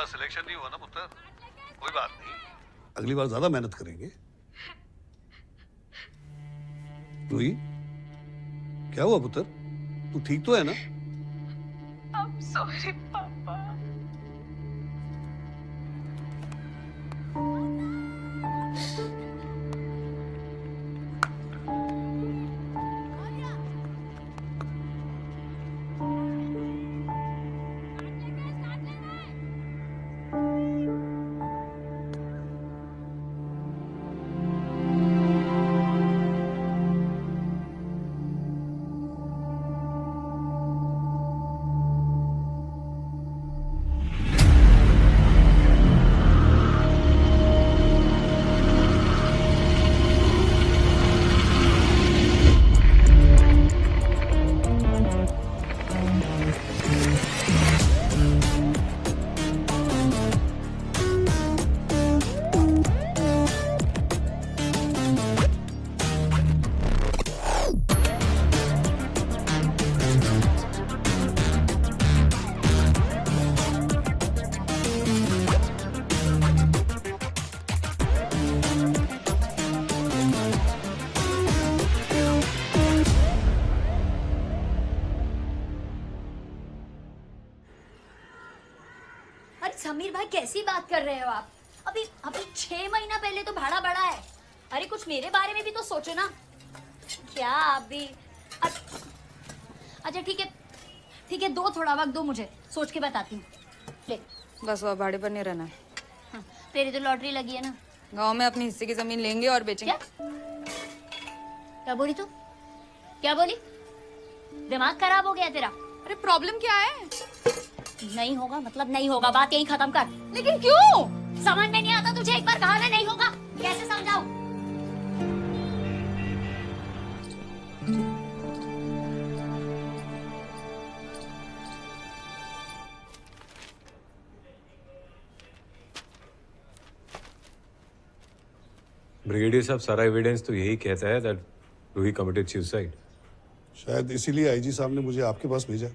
बार selection नहीं हुआ ना पुत्र, कोई बात नहीं, अगली बार ज्यादा मेहनत करेंगे। रूही, क्या हुआ पुत्र? तू ठीक तो है ना? I'm sorry, पापा। अरे समीर भाई कैसी बात कर रहे हो आप? अभी अभी 6 महीना पहले तो भाड़ा बढ़ा है। अरे कुछ मेरे बारे में भी तो सोचो ना। क्या अभी अच्छा ठीक है, दो थोड़ा वक्त दो, मुझे सोच के बताती हूँ। ले बस वो भाड़े पर नहीं रहना है। हाँ, तेरी तो लॉटरी लगी है ना। गांव में अपनी हिस्से की जमीन लेंगे और बेचेंगे। क्या बोली तू? क्या बोली? दिमाग खराब हो गया तेरा? अरे प्रॉब्लम क्या है? नहीं होगा मतलब नहीं होगा, बात यही खत्म कर। लेकिन क्यों? समझ में नहीं आता तुझे? एक बार कहा ना नहीं होगा, कैसे समझाऊं? ब्रिगेडियर साहब, सारा एविडेंस तो यही कहता है दैट रूही कमिटेड सुसाइड। शायद इसीलिए आईजी साहब ने मुझे आपके पास भेजा।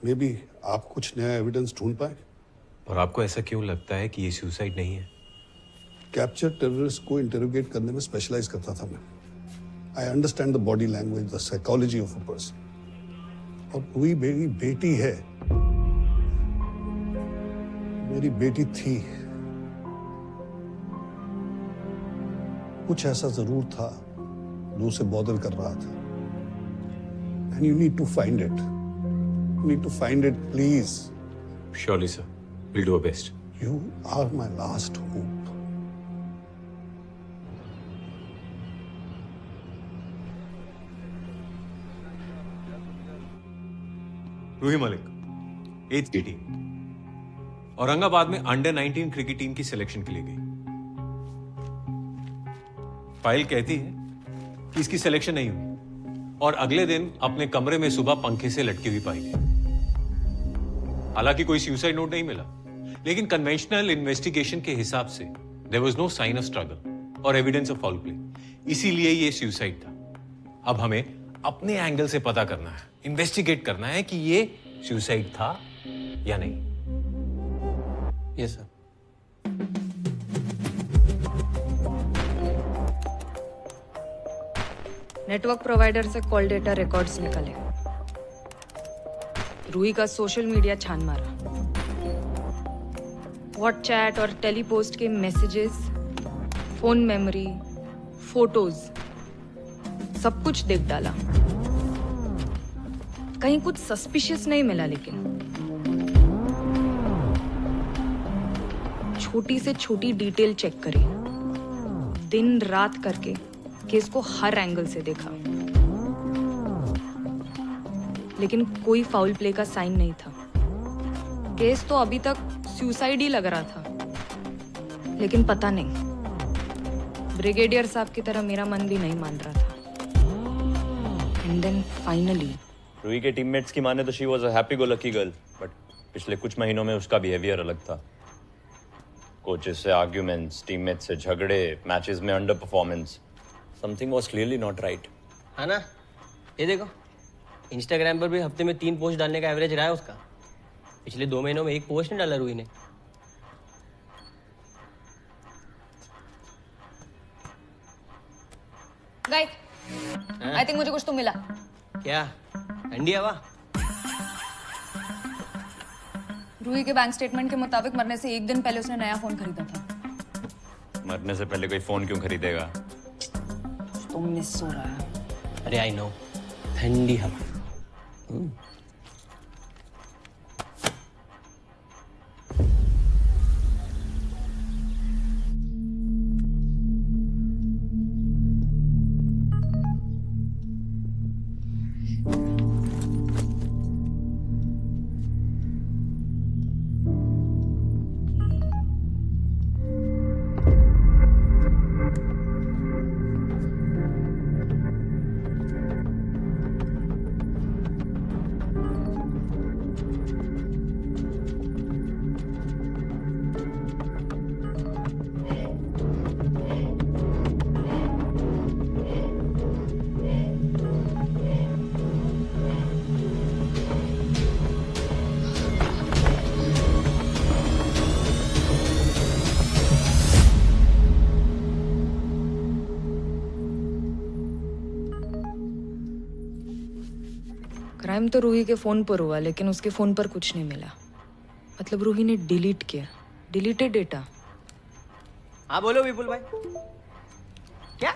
मे बी आप कुछ नया एविडेंस ढूंढ पाए। और आपको ऐसा क्यों लगता है कि ये सुसाइड नहीं है? कैप्चर टेररिस्ट को इंटरोगेट करने में स्पेशलाइज करता था मैं। I understand the body language, the psychology of a person. और रूही मेरी बेटी है, मेरी बेटी थी। कुछ ऐसा जरूर था जो उसे बॉदर कर रहा था। And you need to find it. You need to find it, please. Surely, sir. We'll do our best. You are my last hope. Ruhi Malik, 8th की टीम औरंगाबाद में अंडर 19 क्रिकेट टीम की सिलेक्शन के लिए गई। फाइल कहती है कि इसकी सिलेक्शन नहीं हुई और अगले दिन अपने कमरे में सुबह पंखे से लटकी हुई पाई गई। हालांकि कोई सुसाइड नोट नहीं मिला, लेकिन कन्वेंशनल इन्वेस्टिगेशन के हिसाब से there was no sign of struggle और एविडेंस ऑफ फाउल प्ले, इसीलिए ये सुसाइड था। अब हमें अपने एंगल से पता करना है, इन्वेस्टिगेट करना है कि ये सुसाइड था या नहीं। Yes sir. नेटवर्क प्रोवाइडर से कॉल डेटा रिकॉर्ड्स निकले। रूही का सोशल मीडिया छान मारा। व्हाट्सचैट और टेलीपोस्ट के मैसेजेस, फोन मेमोरी, फोटोज, सब कुछ देख डाला। कहीं कुछ सस्पिशियस नहीं मिला, लेकिन छोटी से छोटी डिटेल चेक करी, दिन रात करके केस को हर एंगल से देखा, लेकिन कोई फाउल प्ले का साइन नहीं था। केस तो अभी तक सुसाइड ही लग रहा था, लेकिन पता नहीं, ब्रिगेडियर साहब की तरह मेरा मन भी नहीं मान रहा था। एंड देन फाइनली रूही के टीममेट्स की माने तो she was a happy go lucky girl, but पिछले कुछ महीनों में उसका बिहेवियर अलग था। कोचेस से आर्ग्यूमेंट्स, टीममेट्स से झगड़े, मैचेस में under performance, something was clearly not right. है ना? ये देखो, इंस्टाग्राम पर भी हफ्ते में 3 पोस्ट डालने का एवरेज रहा है उसका। पिछले 2 महीनों में एक पोस्ट नहीं डाला रूही ने। गाइस, आई थिंक मुझे कुछ तो मिला। क्या? ठंडी हवा? रूही के बैंक स्टेटमेंट के मुताबिक मरने से 1 दिन पहले उसने नया फोन खरीदा था। मरने से पहले कोई फोन क्यों खरीदेगा? तो मिस हो रहा है। अरे आई नो, ठंडी हवा। क्राइम तो रूही के फोन पर हुआ, लेकिन उसके फोन पर कुछ नहीं मिला। मतलब रूही ने डिलीट किया, डिलीटेड डेटा। हाँ बोलो विपुल भाई। क्या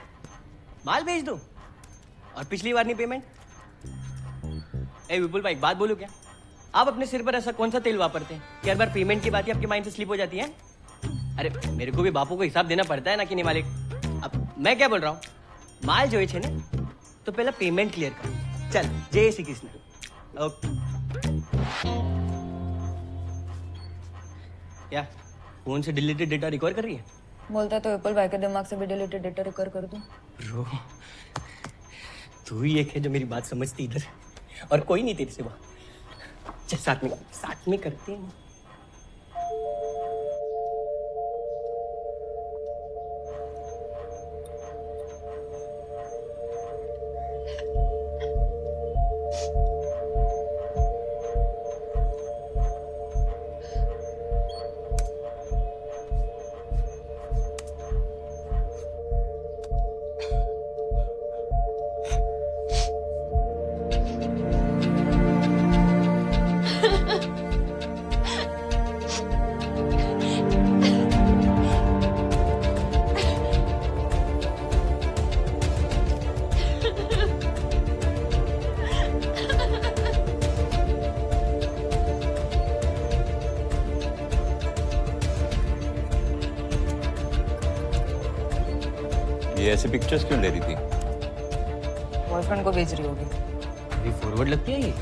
माल भेज दूं? और पिछली बार नहीं पेमेंट? ए विपुल भाई, एक बात बोलूं क्या? आप अपने सिर पर ऐसा कौन सा तेल वापरते हैं कि हर बार पेमेंट की बात ही आपके माइंड से स्लिप हो जाती है? अरे मेरे को भी बापू को हिसाब देना पड़ता है ना कि नहीं मालिक। अब मैं क्या बोल रहा हूँ, माल जो है ने तो पहले पेमेंट क्लियर कर। चल जय श्री कृष्ण। ओके। क्या फोन से डिलीटेड डेटा रिकवर कर रही है? बोलता तो विपुल भाई के दिमाग से भी डिलीटेड डेटा रिकवर कर दूं। ब्रो, तू ही एक है जो मेरी बात समझती इधर, और कोई नहीं तेरे सिवा। चल साथ में करते हैं। ये ऐसे पिक्चर्स क्यों ले रही थी? बॉयफ्रेंड को भेज रही होगी। ये फॉरवर्ड लगती है ये।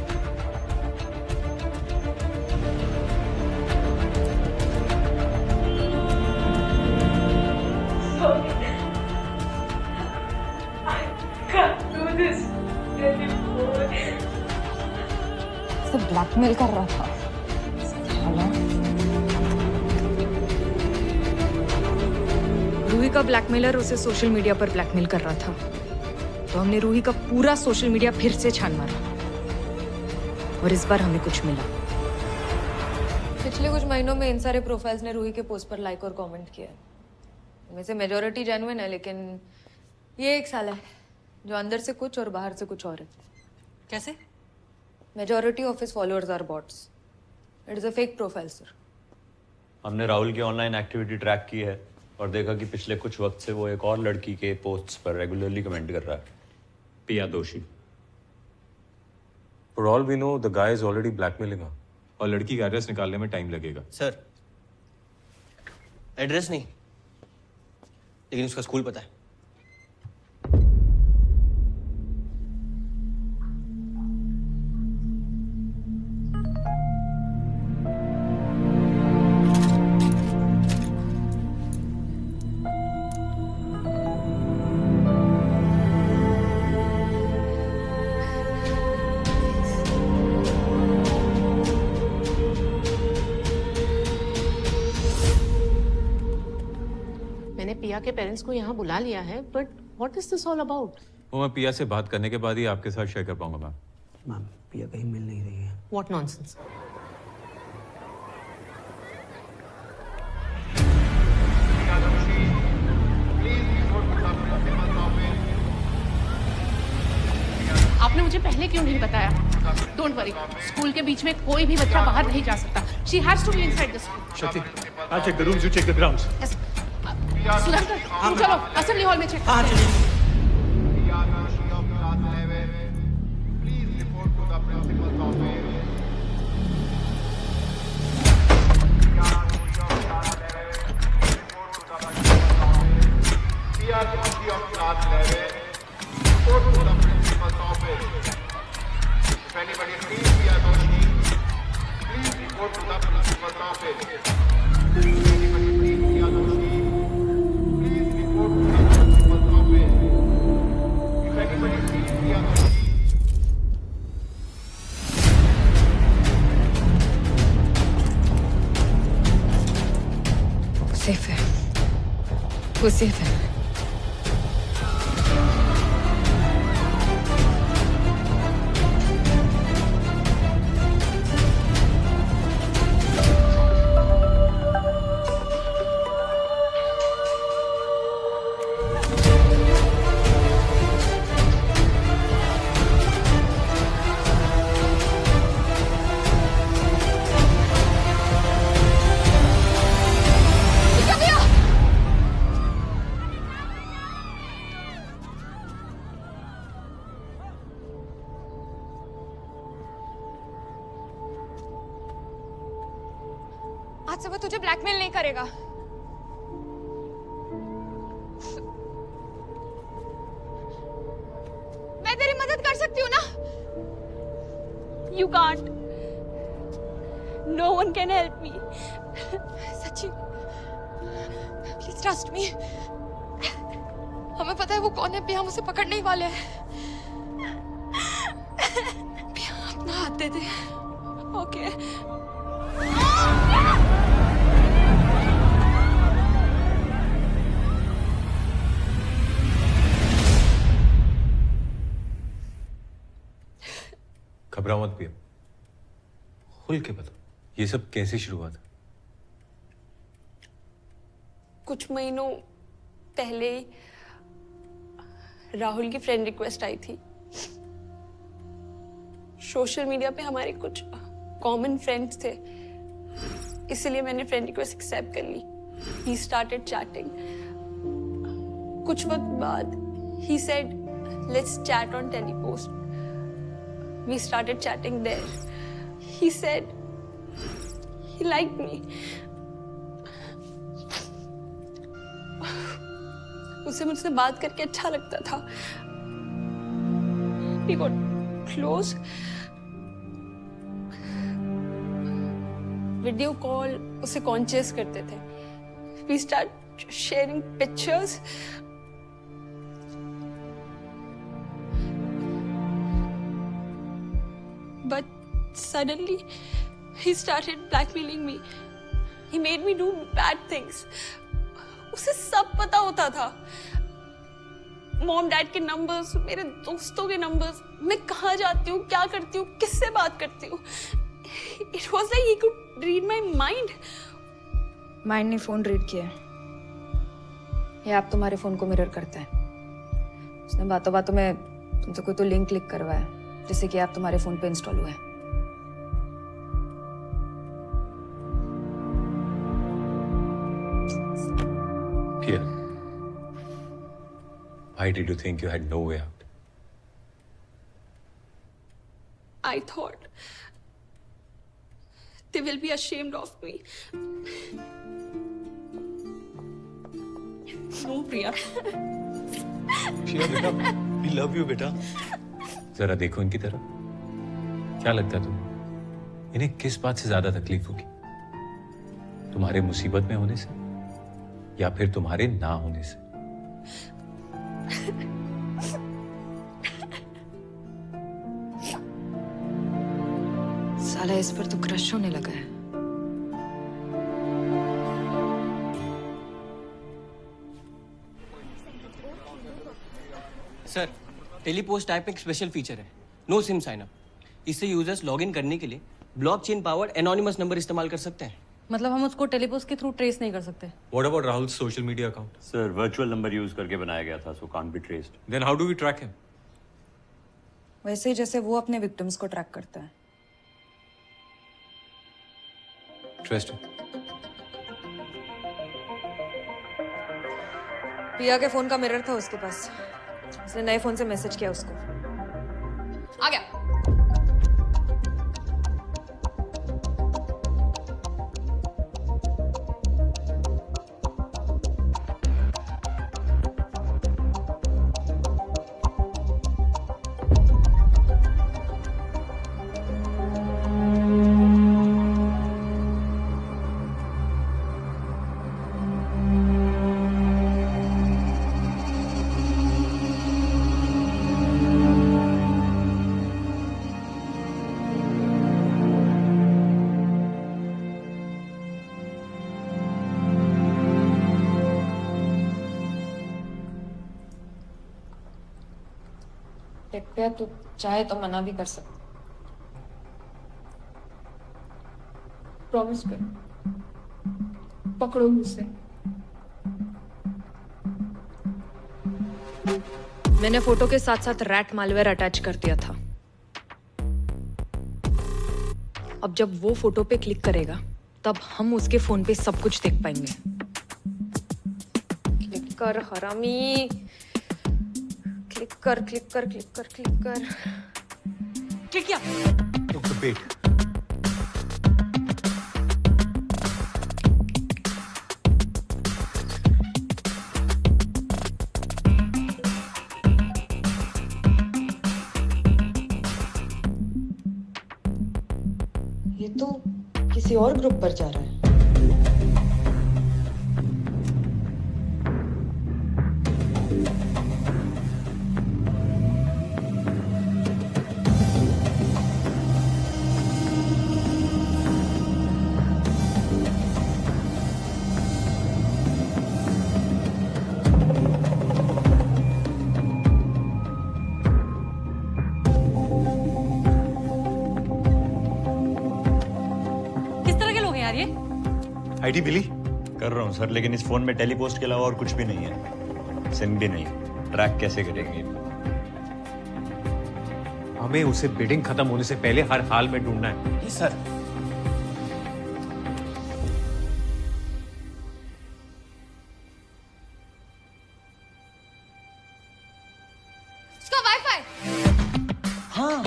तो ब्लैकमेल कर रहा था। रूही का ब्लैकमेलर उसे सोशल मीडिया पर ब्लैकमेल कर रहा था, तो हमने रूही का पूरा सोशल मीडिया फिर से छान मारा, और इस बार हमें कुछ मिला। पिछले कुछ महीनों में इन सारे प्रोफाइल्स ने रूही के पोस्ट पर लाइक और कमेंट किया है। इनमें से मेजॉरिटी जेन्युइन है, लेकिन ये एक साला है जो अंदर से कुछ और बाहर से कुछ और है। कैसे? Majority of his followers are bots. It is a fake profile sir. हमने राहुल की ऑनलाइन एक्टिविटी ट्रैक की है और देखा कि पिछले कुछ वक्त से वो एक और लड़की के पोस्ट्स पर रेगुलरली कमेंट कर रहा है, पिया दोषी। For all we know, the guy is already blackmailing her. और लड़की का एड्रेस निकालने में टाइम लगेगा। सर, एड्रेस नहीं, लेकिन उसका स्कूल पता है। मैंने पिया के पेरेंट्स को यहाँ बुला लिया है, but what is this all about? वो मैं पिया से बात करने के बाद ही आपके साथ शेयर कर पाऊंगा मैम। मैम, पिया कहीं मिल नहीं रही है। What nonsense? आपने मुझे पहले क्यों नहीं बताया? डोंट वरी, स्कूल के बीच में कोई भी बच्चा बाहर नहीं जा सकता. She has to be inside the school. Shakti, I'll check the rooms, you check the grounds. Sudhakar, तुम चलो असेंबली हॉल में चेक. हाँ चलिए. If anybody sees the Adoshi, please report to the principal's office. If anybody sees the Adoshi, please report to the principal's office. If anybody sees the Adoshi, safe है, वो safe है. आज से वो तुझे ब्लैकमेल नहीं करेगा. मैं तेरी मदद कर सकती हूँ ना? You can't. No one can help me. सच्ची. Please trust me. हमें पता है वो कौन है. भी हम उसे पकड़ने ही वाले हैं. भी अपना हाथ दे दे. Okay. घबराओ मत पिया, खुल के बता, ये सब कैसे शुरू हुआ था? कुछ महीनों पहले राहुल की फ्रेंड रिक्वेस्ट आई थी. सोशल मीडिया पे हमारे कुछ कॉमन फ्रेंड्स थे, इसलिए मैंने फ्रेंड रिक्वेस्ट एक्सेप्ट कर ली. He started chatting. कुछ वक्त बाद ही said let's chat on Telepost. We started chatting there. He said he liked me. उसे मुझसे बात करके अच्छा लगता था. We got close. Video call उसे कॉन्शियस करते थे. We start sharing pictures. But suddenly, he started blackmailing me. He made me do bad things. उसे सब पता होता था. मॉम डैड के नंबर्स, मेरे दोस्तों के नंबर्स, मैं कहाँ जाती हूँ, क्या करती हूँ, किससे बात करती हूँ. It was like he could read my mind. Mind ने फोन रीड किया. ये ऐप तुम्हारे फोन को मिरर करता है. उसने बातों बातों में तुमसे कोई तो लिंक क्लिक करवाया जिससे कि ऐप तुम्हारे फोन पे इंस्टॉल हुआ है. Pia, why did you think you had no way out? I thought they will be ashamed of me. No, Priya. Pia, बेटा, we love you, बेटा. जरा देखो इनकी तरफ. क्या लगता है तुम्हें? इन्हें किस बात से ज्यादा तकलीफ होगी? तुम्हारे मुसीबत में होने से या फिर तुम्हारे ना होने से? साला इस पर तो क्रश होने लगा है. सर, टेलीपोस्ट ऐप एक स्पेशल फीचर है, नो सिम साइन अप. इससे यूजर्स लॉगिन करने के लिए ब्लॉकचेन पावर्ड एनोनिमस नंबर इस्तेमाल कर सकते हैं. मतलब हम उसको टेलीपोस्ट के थ्रू ट्रेस नहीं कर सकते. What about Rahul's social media account? Sir virtual number use करके बनाया गया था, so can't be traced. Then how do we track him? वैसे ही जैसे वो अपने विक्टिम्स को ट्रैक करता है। इंटरेस्टिंग। पिया के फोन का मिरर था उसके पास, उसने नए फोन से मैसेज किया उसको। आ गया। देख पे तू चाहे तो मना भी कर सकता। प्रॉमिस कर, पकड़ो मुझसे। मैंने फोटो के साथ साथ रैट मालवेयर अटैच कर दिया था। अब जब वो फोटो पे क्लिक करेगा तब हम उसके फोन पे सब कुछ देख पाएंगे। क्लिक कर हरामी, क्लिक कर क्लिक कर क्लिक कर क्लिक कर। क्लिक किया। वेट। ये तो किसी और ग्रुप पर जा रहा है। किस तरह के लोग हैं यार ये? आईडी मिली? कर रहा हूँ सर, लेकिन इस फोन में टेलीपोस्ट के अलावा और कुछ भी नहीं है। सिम भी नहीं। ट्रैक कैसे करेंगे? हमें उसे बिडिंग खत्म होने से पहले हर हाल में ढूंढना है। जी सर। उसका वाईफाई। हाँ।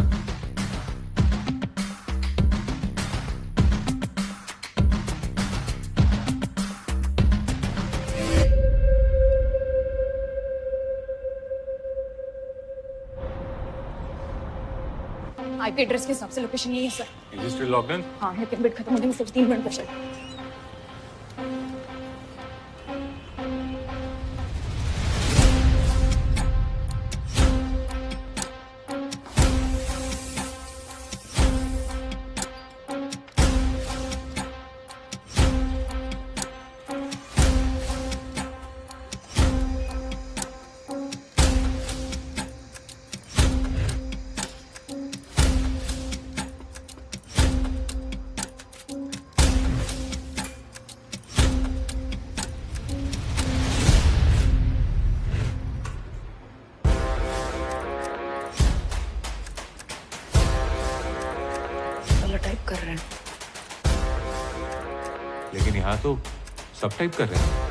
आईपी एड्रेस के हिसाब से लोकेशन यही है sir. Is it still logged in? हाँ, लेकिन बिट खत्म होने में सिर्फ 3 मिनट बचे। टाइप कर रहे हैं, लेकिन यहाँ तो सब टाइप कर रहे हैं।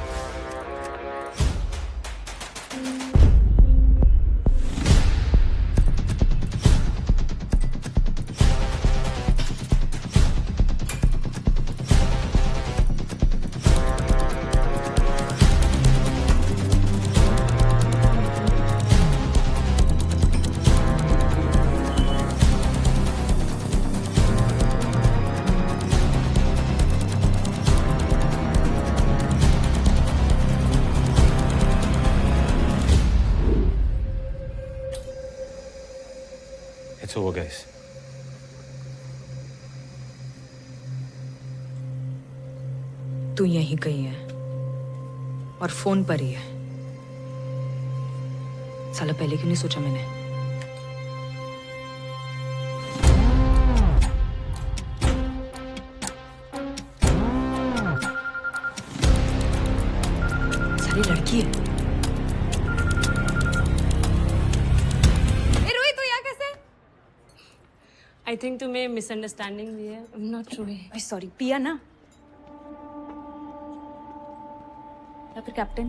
It's over, guys. तू यहीं कहीं है और फोन पर ही है। साला पहले क्यों नहीं सोचा मैंने? साली लड़की है। ए रोहित, तू यहाँ कैसे? थिंक तुम्हें मिसअंडरस्टैंडिंग हुई है। I am not sure. Sorry, पिया ना या फिर कैप्टन?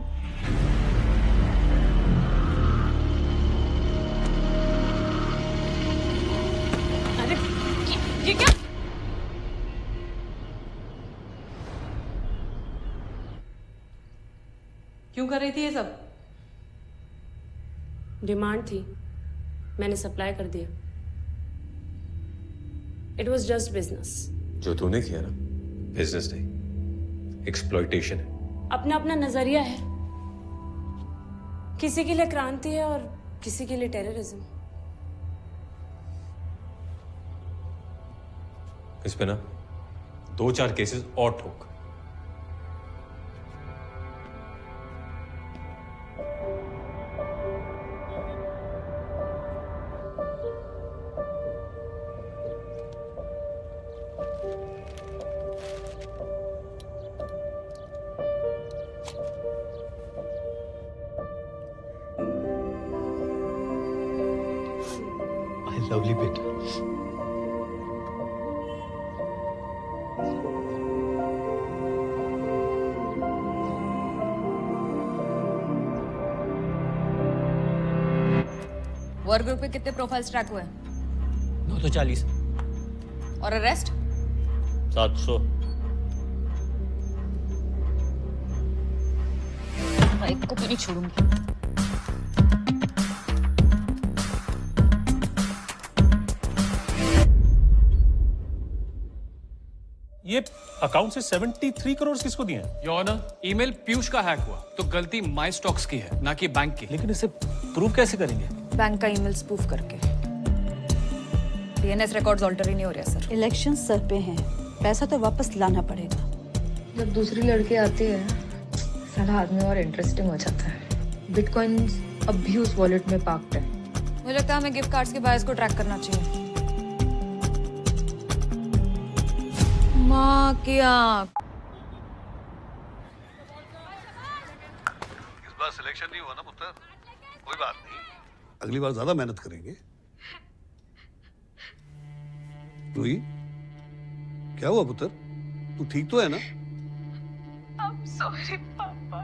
अरे ये क्या? क्यों कर रही थी ये सब? डिमांड थी, मैंने सप्लाई कर दिया। It was just business. जो तूने किया ना, बिजनेस नहीं, एक्सप्लॉइटेशन है। अपना अपना नजरिया है, किसी के लिए क्रांति है और किसी के लिए टेररिज्म। इस पे ना 2-4 केसेस और ठोक। लवली बेटा। वर्क ग्रुप पे कितने प्रोफाइल्स ट्रैक हुए? 940। और अरेस्ट? 700। एक को भी नहीं छोड़ूंगी। ये अकाउंट से 73 करोड़ किसको दिए हैं? योर ऑनर, ईमेल पीयूष का हैक हुआ तो गलती माई स्टॉक्स की है, ना कि बैंक की। लेकिन इसे प्रूव कैसे करेंगे? बैंक का ईमेल स्पूफ करके। डीएनएस रिकॉर्ड्स ऑल्टर ही नहीं हो रहा सर। इलेक्शन सर पे हैं, पैसा तो वापस लाना पड़ेगा। जब दूसरी लड़की आती है सारा आदमी और इंटरेस्टिंग हो जाता है। बिटकॉइंस अब भी उस वॉलेट में पार्क्ड है। मुझे लगता है हमें गिफ्ट कार्ड्स के बायर्स को ट्रैक करना चाहिए। माँ की आँख। इस बार सिलेक्शन नहीं हुआ ना पुत्र, कोई बात नहीं, अगली बार ज्यादा मेहनत करेंगे। रूही, क्या हुआ पुत्र? तू ठीक तो है ना? I'm sorry, पापा।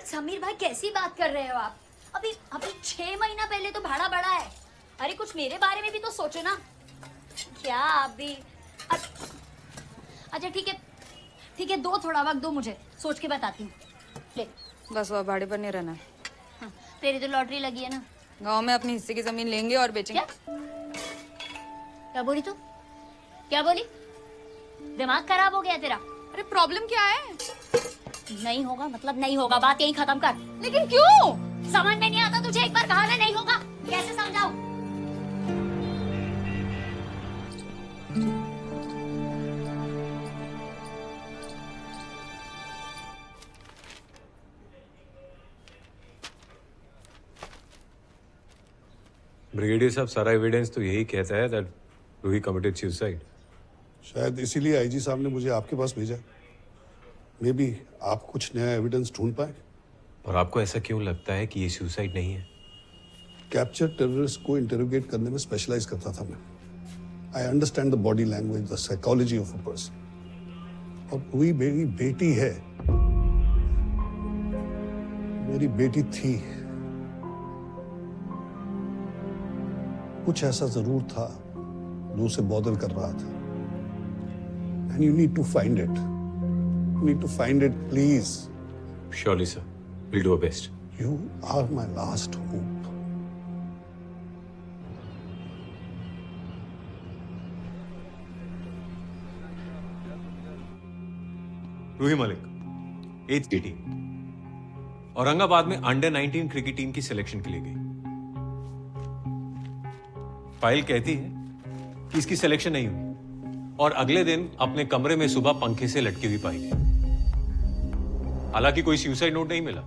समीर भाई कैसी बात कर रहे हो आप? अभी अभी 6 महीना पहले तो भाड़ा बढ़ा है। अरे कुछ मेरे बारे में भी तो सोचो ना। क्या अभी? अच्छा ठीक है, दो थोड़ा वक्त दो, मुझे सोच के बताती हूँ। ले बस वो भाड़े पर नहीं रहना है। हाँ, तेरी तो लॉटरी लगी है ना। गांव में अपनी हिस्से की जमीन लेंगे और बेचेंगे। क्या बोली तू? क्या बोली? दिमाग खराब हो गया तेरा? अरे प्रॉब्लम क्या है? नहीं होगा मतलब नहीं होगा, बात यही खत्म कर। लेकिन क्यों? समझ में नहीं आता तुझे? एक बार कहा ना नहीं होगा, कैसे समझाऊं? ब्रिगेडियर साहब, सारा एविडेंस तो यही कहता है दैट रूही कमिटेड सुसाइड। शायद इसीलिए आईजी साहब ने मुझे आपके पास भेजा। मे बी आप कुछ नया एविडेंस ढूंढ पाए। और आपको ऐसा क्यों लगता है कि ये सुसाइड नहीं है? कैप्चर टेररिस्ट को इंटरोगेट करने में स्पेशलाइज करता था मैं। I understand the body language, the psychology of a person. और रूही मेरी बेटी है, मेरी बेटी थी. कुछ ऐसा जरूर था जो उसे बॉदर कर रहा था. And you need to find it. You need to find it, please. Surely, sir. We'll do our best. You are my last hope. Ruhi Malik, 8th की टीम, औरंगाबाद में अंडर 19 क्रिकेट टीम की सिलेक्शन के लिए गई. फाइल कहती है कि इसकी सिलेक्शन नहीं हुई और अगले दिन अपने कमरे में सुबह पंखे से लटकी हुई पाई गई. हालांकि कोई सुसाइड नोट नहीं मिला,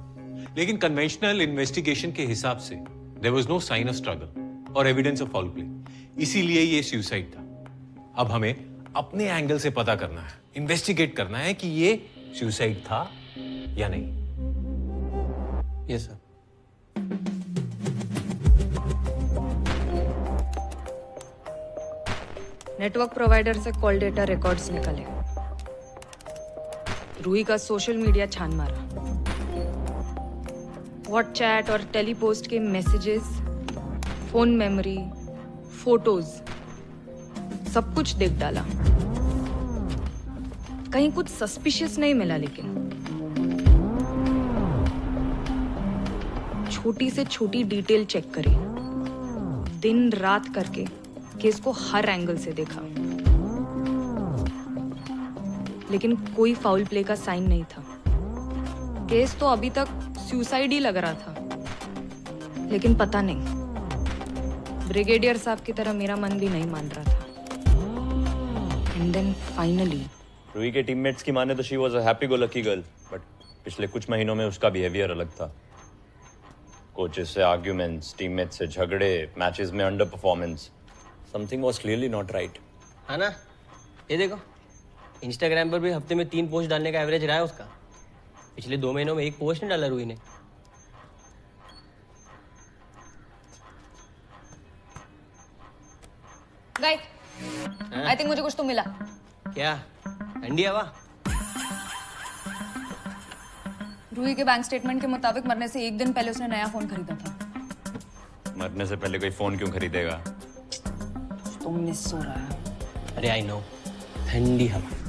लेकिन कन्वेंशनल इन्वेस्टिगेशन के हिसाब से there was no sign of struggle और एविडेंस ऑफ फाउल प्ले. इसीलिए ये सुसाइड था. अब हमें अपने एंगल से पता करना है, इन्वेस्टिगेट करना है कि ये सुसाइड था या नहीं. Yes sir. नेटवर्क प्रोवाइडर से कॉल डेटा रिकॉर्ड्स निकले. रूही का सोशल मीडिया छान मारा. व्हाट्सचैट और टेलीपोस्ट के मैसेजेस, फोन मेमोरी, फोटोज, सब कुछ देख डाला. कहीं कुछ सस्पिशियस नहीं मिला, लेकिन छोटी से छोटी डिटेल चेक करी. दिन रात करके केस को हर एंगल से देखा, लेकिन कोई फाउल प्ले का साइन नहीं था. केस तो अभी तक सुसाइड ही लग रहा था, लेकिन पता नहीं, ब्रिगेडियर साहब की तरह मेरा मन भी नहीं मान रहा था. एंड देन फाइनली रूही के टीममेट्स की माने तो she was a happy go lucky girl, but पिछले कुछ महीनों में उसका बिहेवियर अलग था. कोचेस से आर्ग्यूमेंट्स, टीममेट्स से झगड़े, मैचेस में under performance. Something was clearly not right. हाँ ना, ये देखो, इंस्टाग्राम पर भी हफ्ते में 3 पोस्ट डालने का एवरेज रहा है उसका. पिछले 2 महीनों में 1 पोस्ट नहीं डाला रूही ने. गाइस, आई थिंक मुझे कुछ तो मिला. क्या ठंडी हवा? रूही के बैंक स्टेटमेंट के मुताबिक मरने से 1 दिन पहले उसने नया फोन खरीदा था. मरने से पहले कोई फोन क्यों खरीदेगा? तो मिस हो रहा है. अरे आई नो, ठंडी हवा.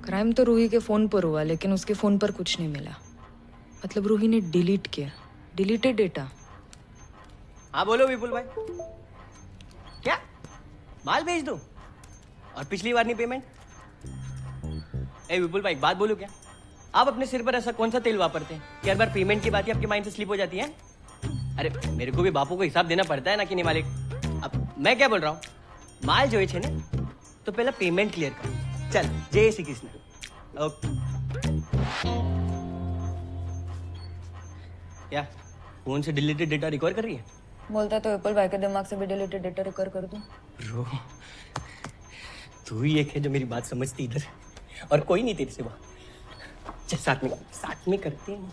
क्राइम तो रूही के फोन पर हुआ, लेकिन उसके फोन पर कुछ नहीं मिला. मतलब रूही ने डिलीट किया, डिलीटेड डेटा. हाँ बोलो विपुल भाई. क्या माल भेज दूं? और पिछली बार नहीं पेमेंट? ए विपुल भाई, बात बोलूं क्या? आप अपने सिर पर ऐसा कौन सा तेल वापरते हैं कि हर बार पेमेंट की बात ही आपके माइंड से स्लिप हो जाती है? अरे मेरे को भी बापू को हिसाब देना पड़ता है ना कि नहीं मालिक. अब मैं क्या बोल रहा हूँ, माल जो है ने तो पहले पेमेंट क्लियर कर. चल, जय श्री कृष्ण. ओके. क्या फोन से डिलीटेड डेटा रिकवर कर रही है? बोलता तो विपुल भाई के दिमाग से भी डिलीटेड डेटा रिकवर कर दूं. ब्रो, तू ही एक है जो मेरी बात समझती इधर, और कोई नहीं तेरे सिवा. चल साथ में करते हैं.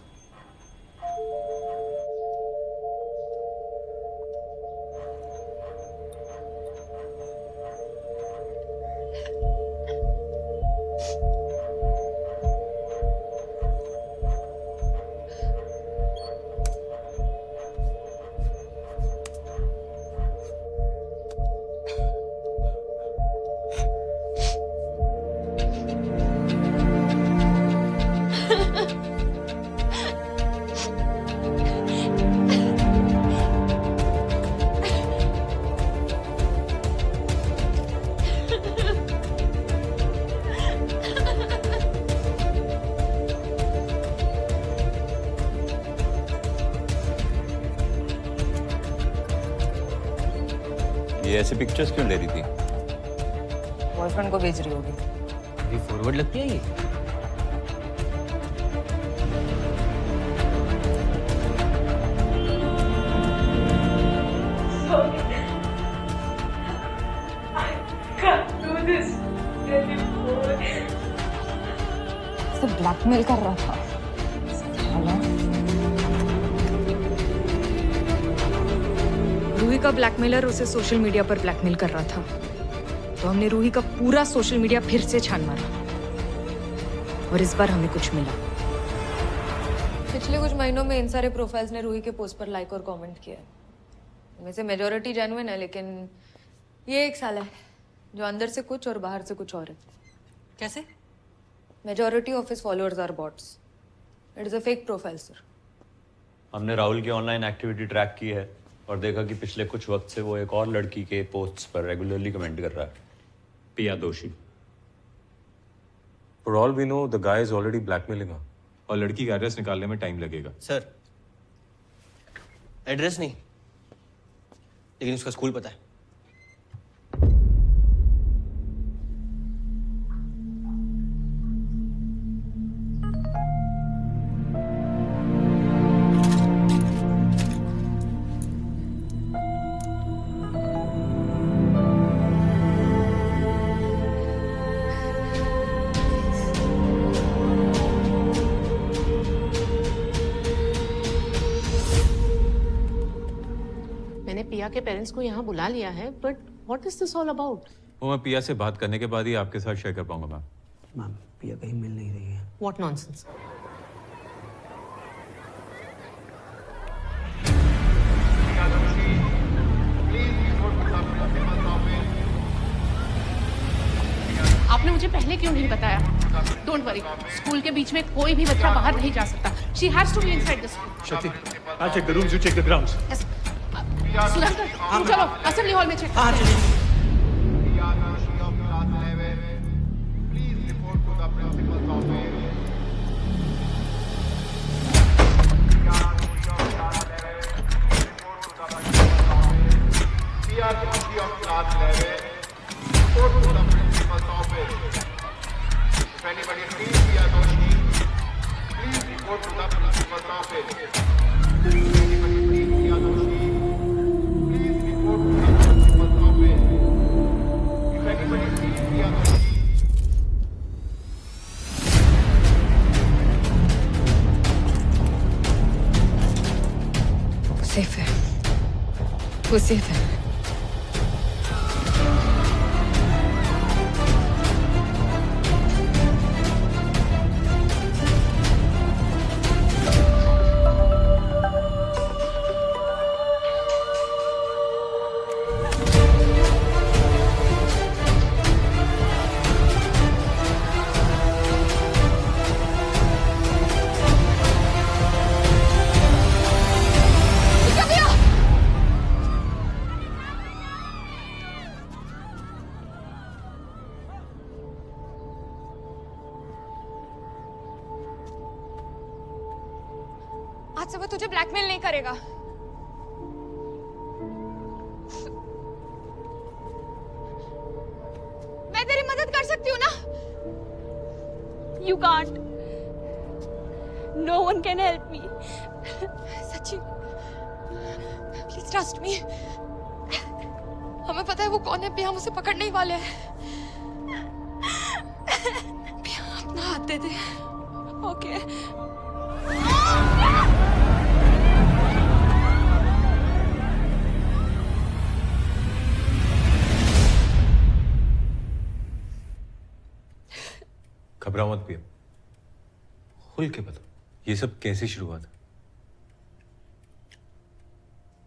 ऐसे पिक्चर्स क्यों ले रही थी? बॉयफ्रेंड को भेज रही होगी। ये फॉरवर्ड लगती है ये। तो ब्लैकमेल कर रहा था। रूही का ब्लैकमेलर उसे सोशल मीडिया पर ब्लैकमेल कर रहा था, तो हमने रूही का पूरा सोशल मीडिया फिर से छान मारा और इस बार हमें कुछ मिला। पिछले कुछ महीनों में इन सारे प्रोफाइल्स ने रूही के पोस्ट पर लाइक और कमेंट किया है। इनमें से मेजॉरिटी जेन्युइन है, लेकिन ये एक साल है जो अंदर से कुछ और बाहर से कुछ और है। कैसे? Majority of his followers are bots. It is a fake profile sir. हमने राहुल की ऑनलाइन एक्टिविटी ट्रैक की है और देखा कि पिछले कुछ वक्त से वो एक और लड़की के पोस्ट्स पर रेगुलरली कमेंट कर रहा है, पिया दोषी। For all we know, the guy is already blackmailing her. और लड़की का एड्रेस निकालने में टाइम लगेगा। सर, एड्रेस नहीं, लेकिन उसका स्कूल पता है। मैंने पिया के पेरेंट्स को यहाँ बुला लिया है, but what is this all about? वो मैं पिया से बात करने के बाद ही आपके साथ शेयर कर पाऊंगा मैम। मैम, पिया कहीं मिल नहीं रही है। What nonsense. आपने मुझे पहले क्यों नहीं बताया? डोंट वरी, स्कूल के बीच में कोई भी बच्चा बाहर नहीं जा सकता। She has to be inside the school. Shakti, I'll check the rooms, you check the grounds. Sudhakar, तुम चलो असेंबली हॉल में चेक। हाँ चलिए। Please report to the principal's office. PRC of class 11, report to the principal's office. If anybody sees Priya Doshi, please report to the principal's office. If anybody sees Priya Doshi, please report to the principal's office. If anybody sees Priya Doshi, safe है, वो safe है। आज से वो तुझे blackmail नहीं करेगा। मैं तेरी मदद कर सकती हूँ ना? You can't. No one can help me. सच्ची, प्लीज ट्रस्ट मी। हमें पता है वो कौन है। पिया हम उसे पकड़ने ही वाले हैं। पिया अपना हाथ दे दे। Okay. घबराओ मत पिया, खुल के बता, ये सब कैसे शुरू हुआ था?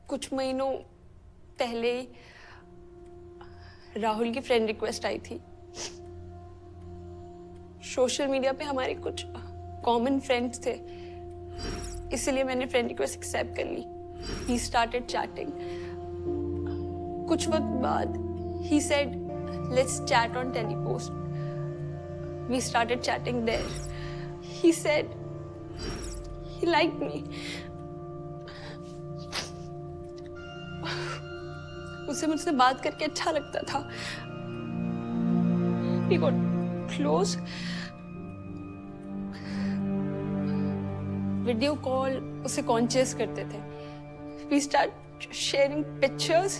कुछ महीनों पहले राहुल की फ्रेंड रिक्वेस्ट आई थी। सोशल मीडिया पे हमारे कुछ कॉमन फ्रेंड्स थे, इसलिए मैंने फ्रेंड रिक्वेस्ट एक्सेप्ट कर ली। He started chatting. कुछ वक्त बाद ही said let's chat on Telepost. We started chatting there. He said he liked me. उसे मुझसे बात करके अच्छा लगता था। We got close. Video call उसे कॉन्शियस करते थे। We start sharing pictures.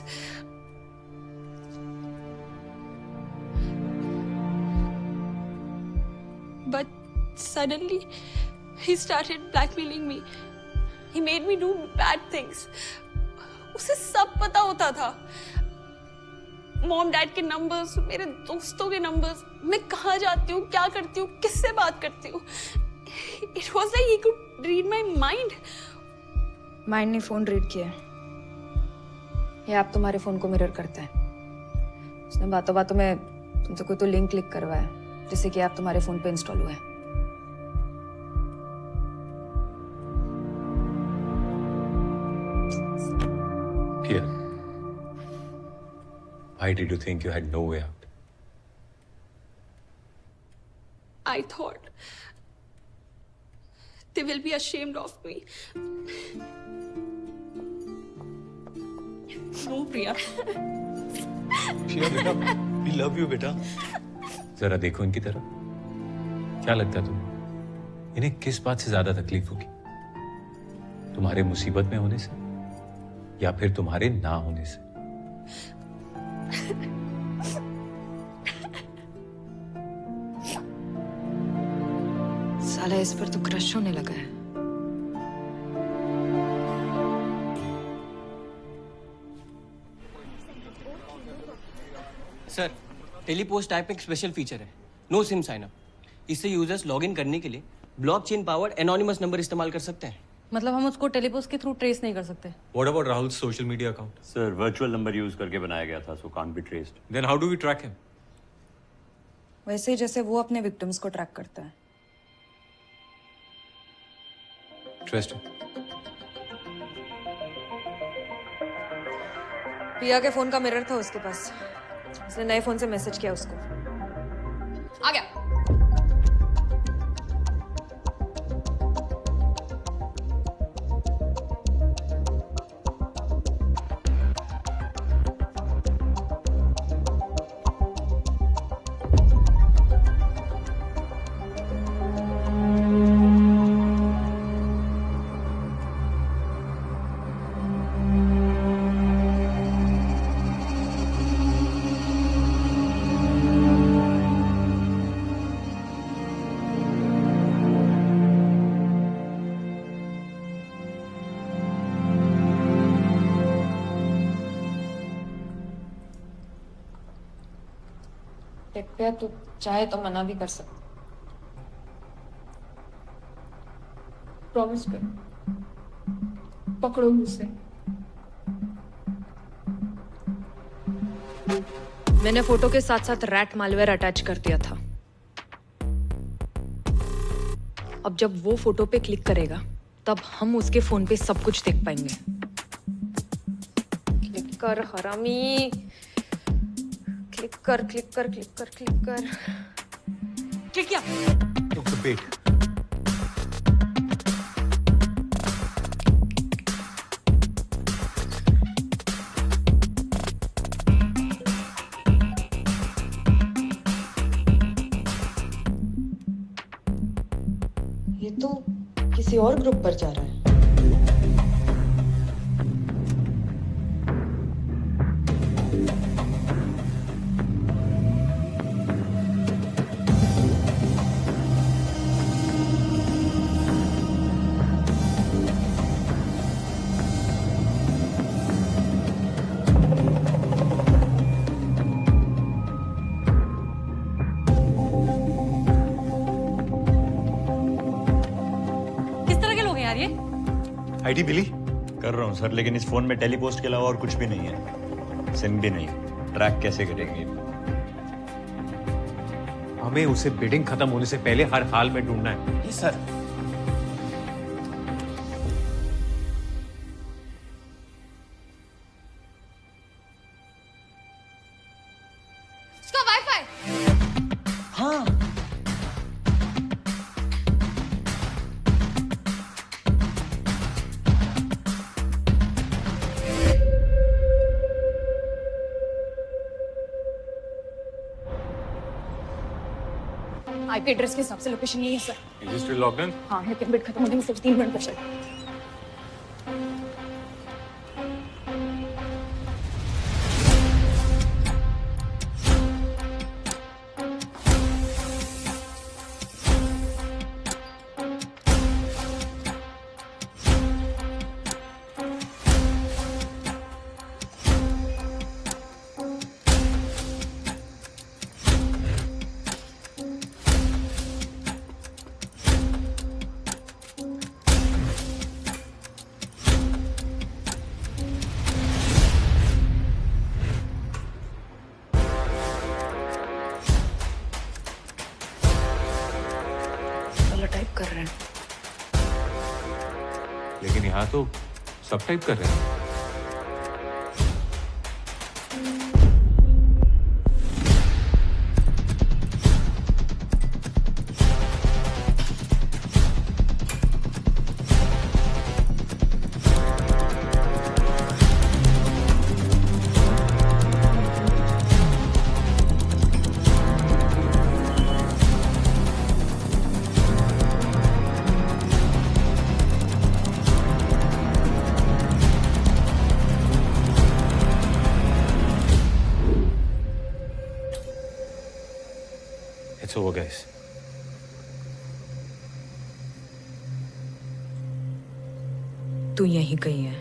But suddenly he started blackmailing me. He made me do bad things. उसे सब पता होता था। मॉम डैड के नंबर्स, मेरे दोस्तों के नंबर्स, मैं कहाँ जाती हूँ, क्या करती हूँ, किससे बात करती हूँ। It was like he could read my mind. Mind ने फोन रीड किया है। ये ऐप तुम्हारे फोन को मिरर करता है। उसने बातों बातों में तुमसे कोई तो लिंक क्लिक करवाया जिससे कि ऐप तुम्हारे फोन पे इंस्टॉल हुआ है। Here. Why did you think you had no way out? I thought they will be ashamed of me. No, Priya. Priya बेटा, we love you बेटा। जरा देखो इनकी तरफ। क्या लगता है तुम्हें? इन्हें किस बात से ज्यादा तकलीफ होगी? तुम्हारे मुसीबत में होने से या फिर तुम्हारे ना होने से? साला इस पर तो क्रश होने लगा है। सर, टेलीपोस्ट ऐप एक स्पेशल फीचर है, नो सिम साइन अप। इससे यूजर्स लॉगिन करने के लिए ब्लॉकचेन पावर्ड एनोनिमस नंबर इस्तेमाल कर सकते हैं। मतलब हम उसको टेलीपोस्ट के थ्रू ट्रेस नहीं कर सकते? What about Rahul's social media account? Sir virtual number use करके बनाया गया था, so can't be traced. Then how do we track him? वैसे ही जैसे वो अपने विक्टिम्स को ट्रैक करता है। Interesting. पिया के फोन का मिरर था उसके पास। उसने नए फोन से मैसेज किया उसको। आ गया। पे तो चाहे तो मना भी कर सकते। प्रॉमिस करो, पकड़ो मुझसे। मैंने फोटो के साथ साथ रैट मालवेयर अटैच कर दिया था। अब जब वो फोटो पे क्लिक करेगा तब हम उसके फोन पे सब कुछ देख पाएंगे। क्लिक कर हरामी, क्लिक कर क्लिक कर क्लिक कर क्लिक कर। क्लिक किया। Wait. ये तो किसी और ग्रुप पर जा रहा है। आईडी मिली? कर रहा हूँ सर, लेकिन इस फोन में टेलीपोस्ट के अलावा और कुछ भी नहीं है। सिम भी नहीं। ट्रैक कैसे करेंगे? हमें उसे बिडिंग खत्म होने से पहले हर हाल में ढूंढना है। जी सर। इसका वाईफाई। हाँ। आईपी एड्रेस के हिसाब से लोकेशन यही है sir. Is still locked in? हाँ, लेकिन बिट खत्म होने में सिर्फ 3 मिनट बचे। टाइप कर रहे हैं, लेकिन यहाँ तो सब टाइप कर रहे हैं। It's over, guys. तू यहीं कहीं है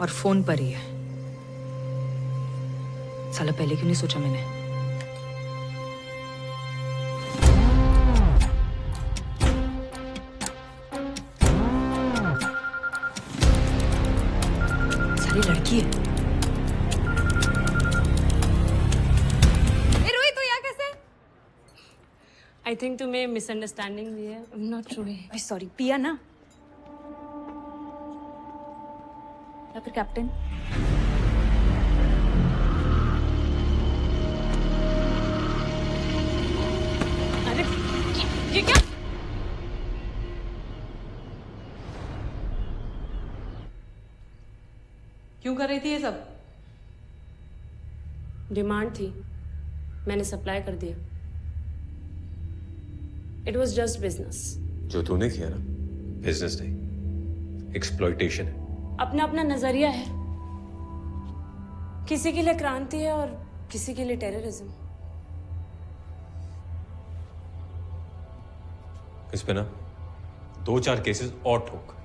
और फोन पर ही है। साला पहले क्यों नहीं सोचा मैंने? साली लड़की है। आई थिंक तुम्हें मिसअंडरस्टैंडिंग हुई है। I am not sure. Sorry, पिया ना या फिर कैप्टन? अरे ये क्या? क्यों कर रही थी ये सब? डिमांड थी, मैंने सप्लाई कर दिया। It was just business. जो तूने किया ना, बिजनेस नहीं, एक्सप्लॉयटेशन है। अपना अपना नजरिया है। किसी के लिए क्रांति है और किसी के लिए टेररिज्म। इस पे ना 2-4 केसेस और ठोक।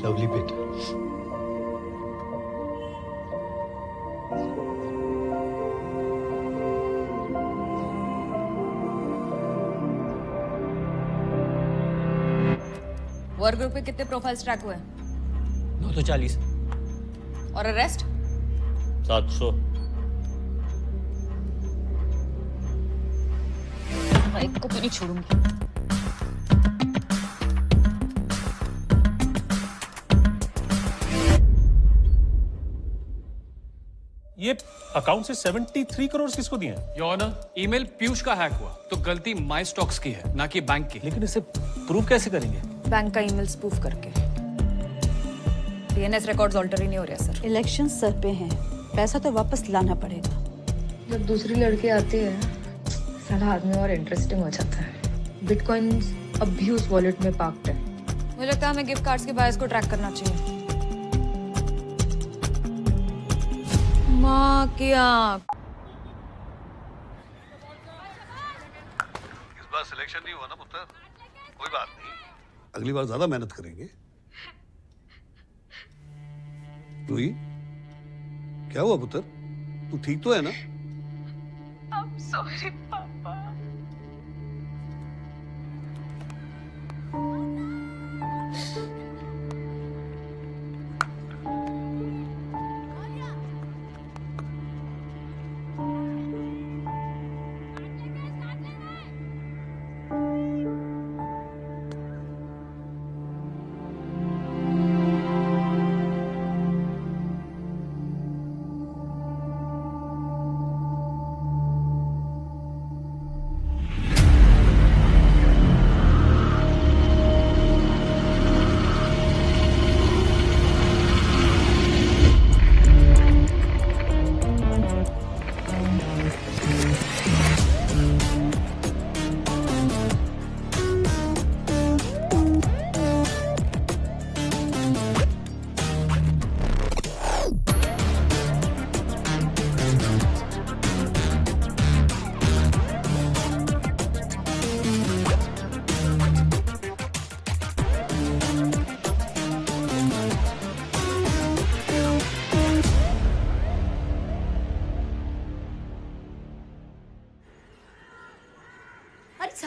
लवली बेटा। वर्क ग्रुप पे कितने प्रोफाइल्स ट्रैक हुए? 940। और अरेस्ट? 700। एक को भी नहीं छोड़ूंगी। ये अकाउंट से 73 करोड़ किसको दिए हैं? योर ऑनर, ईमेल पीयूष का हैक हुआ तो गलती माई स्टॉक्स की है, ना कि बैंक की। लेकिन इसे प्रूव कैसे करेंगे? बैंक का ईमेल स्पूफ करके। डीएनएस रिकॉर्ड्स ऑल्टर ही नहीं हो रहा सर। इलेक्शन सर पे हैं, पैसा तो वापस लाना पड़ेगा। जब दूसरी लड़की आती है सारा आदमी और इंटरेस्टिंग हो जाता है। बिटकॉइंस अब भी उस वॉलेट में पार्क्ड है। मुझे लगता है हमें गिफ्ट कार्ड्स के बायर्स को ट्रैक करना चाहिए। माँ की आँख। इस बार सिलेक्शन नहीं हुआ ना पुत्र, कोई बात नहीं, अगली बार ज्यादा मेहनत करेंगे। लुई, क्या हुआ पुत्र? तू ठीक तो है ना? I'm sorry, पापा।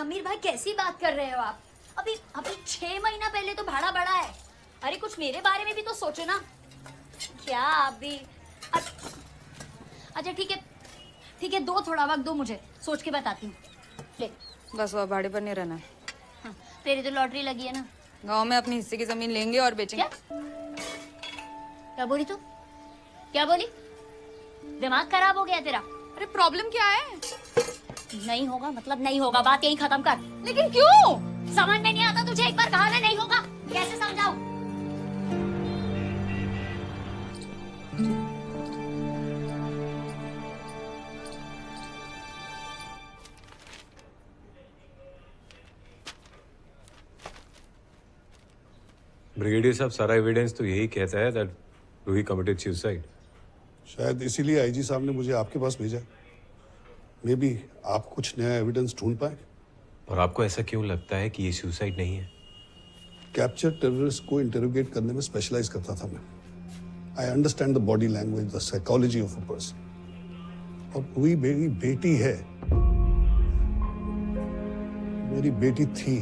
समीर भाई कैसी बात कर रहे हो आप? अभी अभी 6 महीना पहले तो भाड़ा बढ़ा है। अरे कुछ मेरे बारे में भी तो सोचो ना। क्या अभी अच्छा ठीक है, दो थोड़ा वक्त दो, मुझे सोच के बताती हूँ। ले बस वो भाड़े पर नहीं रहना है। हाँ, तेरी तो लॉटरी लगी है ना। गांव में अपनी हिस्से की जमीन लेंगे और बेचेंगे। क्या बोली तू? क्या बोली? दिमाग खराब हो गया तेरा? अरे प्रॉब्लम क्या है? नहीं होगा मतलब नहीं होगा, बात यही खत्म कर। लेकिन क्यों? समझ में नहीं आता तुझे? एक बार कहा ना नहीं होगा, कैसे समझाऊं? ब्रिगेडियर साहब, सारा एविडेंस तो यही कहता है दैट रूही कमिटेड सुसाइड। शायद इसीलिए आईजी साहब ने मुझे आपके पास भेजा। मे बी आप कुछ नया एविडेंस ढूंढ पाए। और आपको ऐसा क्यों लगता है कि ये सुसाइड नहीं है? कैप्चर टेररिस्ट को इंटरोगेट करने में स्पेशलाइज करता था मैं। I understand the body language, the psychology of a person. और रूही मेरी बेटी है, मेरी बेटी थी।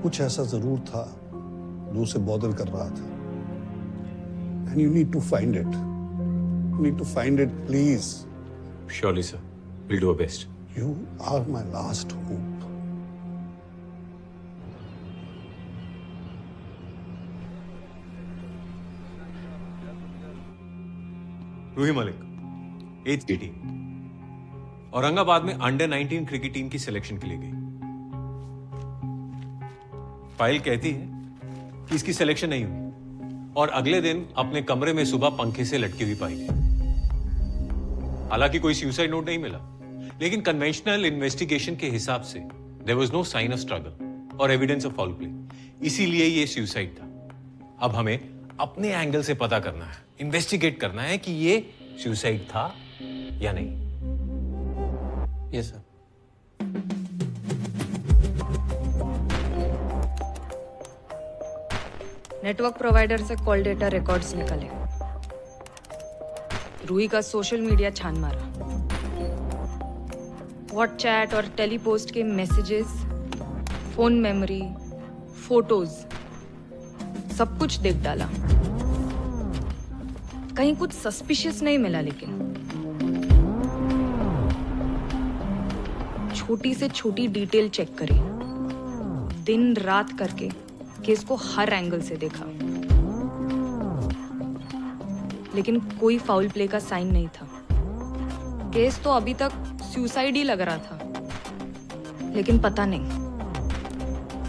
कुछ ऐसा जरूर था जो उसे बॉदर कर रहा था। And you need to find it. You need to find it, please. Surely sir, will do our best. You are my last hope. Ruhi Malik, 8th की टीम, औरंगाबाद में अंडर 19 क्रिकेट टीम की सिलेक्शन के लिए गई। फाइल कहती है कि इसकी सिलेक्शन नहीं हुई और अगले दिन अपने कमरे में सुबह पंखे से लटकी हुई पाई गई। हालांकि कोई सुसाइड नोट नहीं मिला, लेकिन कन्वेंशनल इन्वेस्टिगेशन के हिसाब से there was no sign of struggle और एविडेंस ऑफ फाउल प्ले, इसीलिए ये सुसाइड था। अब हमें अपने एंगल से पता करना है, इन्वेस्टिगेट करना है कि ये सुसाइड था या नहीं। Yes sir. नेटवर्क प्रोवाइडर से कॉल डेटा रिकॉर्ड्स निकले। रूही का सोशल मीडिया छान मारा। व्हाट्सचैट और टेलीपोस्ट के मैसेजेस, फोन मेमोरी, फोटोज, सब कुछ देख डाला। कहीं कुछ सस्पिशियस नहीं मिला, लेकिन छोटी से छोटी डिटेल चेक करी, दिन रात करके केस को हर एंगल से देखा, लेकिन कोई फाउल प्ले का साइन नहीं था। केस तो अभी तक सुसाइड ही लग रहा था, लेकिन पता नहीं,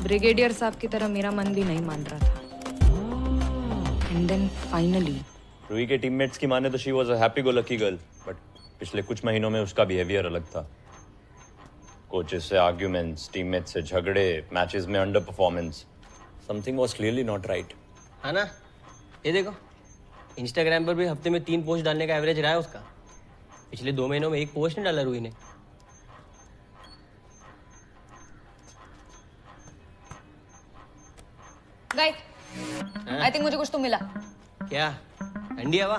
ब्रिगेडियर साहब की तरह मेरा मन भी नहीं मान रहा था। एंड देन फाइनली रूही के टीममेट्स की माने तो she was a happy go lucky girl, but पिछले कुछ महीनों में उसका बिहेवियर अलग था। कोचेस से आर्ग्यूमेंट्स, टीममेट्स से झगड़े, मैचेस में under performance, something was clearly not right. हाँ ना, ये देखो इंस्टाग्राम पर भी हफ्ते में 3 पोस्ट डालने का एवरेज रहा है उसका। पिछले 2 महीनों में 1 पोस्ट नहीं डाला रूही ने। गाइस, आई थिंक मुझे कुछ तो मिला। क्या? ठंडी हवा?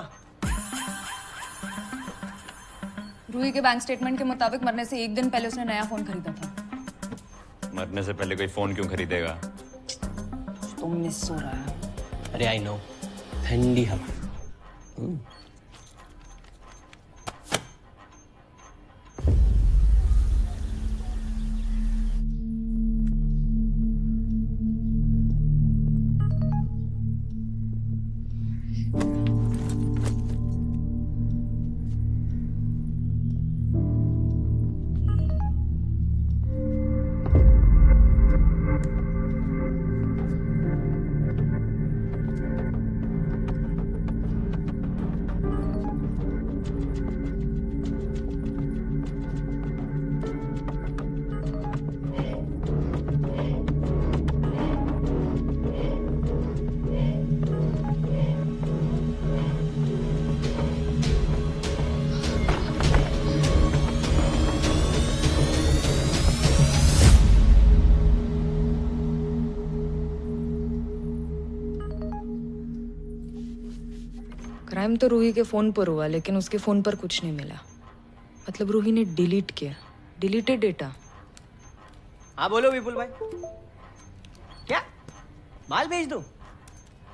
रूही के बैंक स्टेटमेंट के मुताबिक मरने से 1 दिन पहले उसने नया फोन खरीदा था। मरने से पहले कोई फोन क्यों खरीदेगा? तो मिस हो रहा है। अरे आई नो, ठंडी हवा। क्राइम तो रूही के फोन पर हुआ, लेकिन उसके फोन पर कुछ नहीं मिला। मतलब रूही ने डिलीट किया, डिलीटेड डेटा। हाँ बोलो विपुल भाई, क्या माल भेज दूं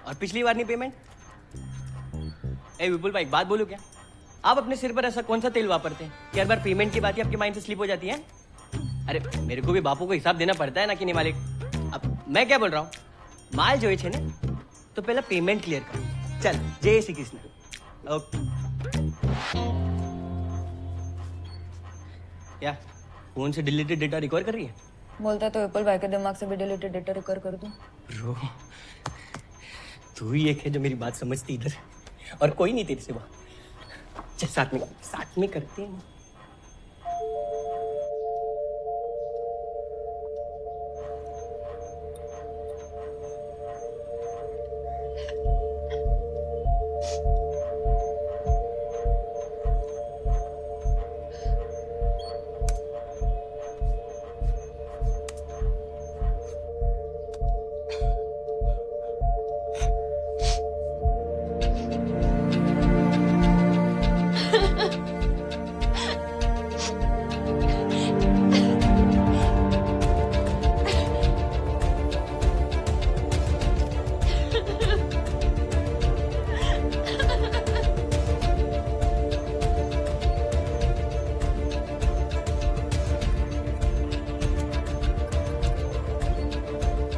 और पिछली बार नहीं पेमेंट? ए विपुल भाई, एक बात बोलूं क्या? आप अपने सिर पर ऐसा कौन सा तेल वापरते हैं कि हर बार पेमेंट की बात ही आपके माइंड से स्लिप हो जाती है? अरे मेरे को भी बापू को हिसाब देना पड़ता है ना कि नहीं मालिक। अब मैं क्या बोल रहा हूँ, माल जो है ने तो पहले पेमेंट क्लियर कर। चल जय श्री कृष्ण। ओके क्या फोन से डिलीटेड डेटा रिकवर कर रही है? बोलता तो विपुल भाई के दिमाग से भी डिलीटेड डेटा रिकवर कर दूं। ब्रो तू ही एक है जो मेरी बात समझती इधर, और कोई नहीं तेरे सिवा। चल साथ में करते हैं।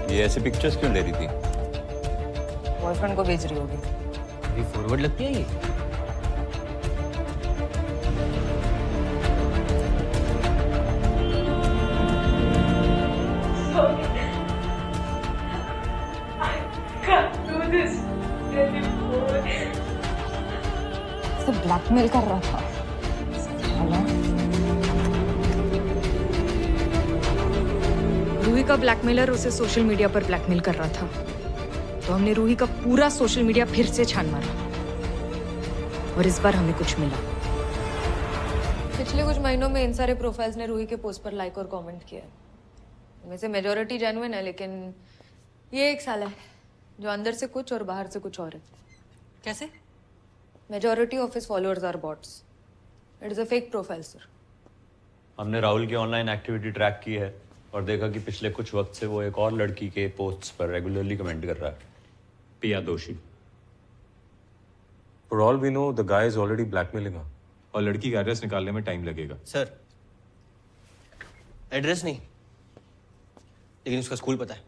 ये ऐसे पिक्चर्स क्यों ले रही थी? बॉयफ्रेंड को भेज रही होगी। ये फॉरवर्ड लगती है ये। तो ब्लैकमेल कर रहा था। रूही का ब्लैकमेलर उसे सोशल मीडिया पर ब्लैकमेल कर रहा था, तो हमने रूही का पूरा सोशल मीडिया फिर से छान मारा और इस बार हमें कुछ मिला। पिछले कुछ महीनों में इन सारे प्रोफाइल्स ने रूही के पोस्ट पर लाइक और कमेंट किया है। इनमें से मेजॉरिटी जेन्युइन है, लेकिन ये एक साला है जो अंदर से कुछ और बाहर से कुछ और है। कैसे? Majority of his followers are bots. It is a fake profile sir. हमने राहुल की ऑनलाइन एक्टिविटी ट्रैक की है और देखा कि पिछले कुछ वक्त से वो एक और लड़की के पोस्ट्स पर रेगुलरली कमेंट कर रहा है, पिया दोषी। For all we know, the guy is already blackmailing her. और लड़की का एड्रेस निकालने में टाइम लगेगा। सर एड्रेस नहीं, लेकिन उसका स्कूल पता है।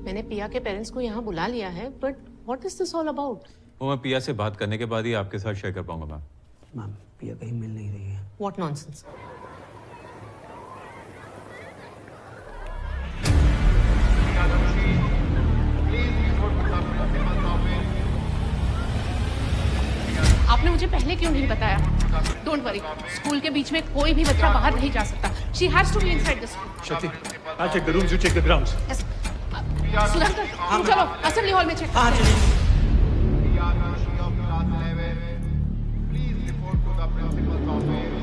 मैंने पिया के पेरेंट्स को यहाँ बुला लिया है, but what is this all about? वो मैं पिया से बात करने के बाद ही आपके साथ शेयर कर पाऊंगा मैम। मैम पिया कहीं मिल नहीं रही है। What nonsense. आपने मुझे पहले क्यों नहीं बताया? डोंट वरी, स्कूल के बीच में कोई भी बच्चा बाहर नहीं जा सकता। She has to be inside the school. Shakti, I'll check the rooms, you check the grounds. Sudhakar, तुम चलो असेंबली हॉल में चेक। हाँ चलिए। Please report to the principal's office.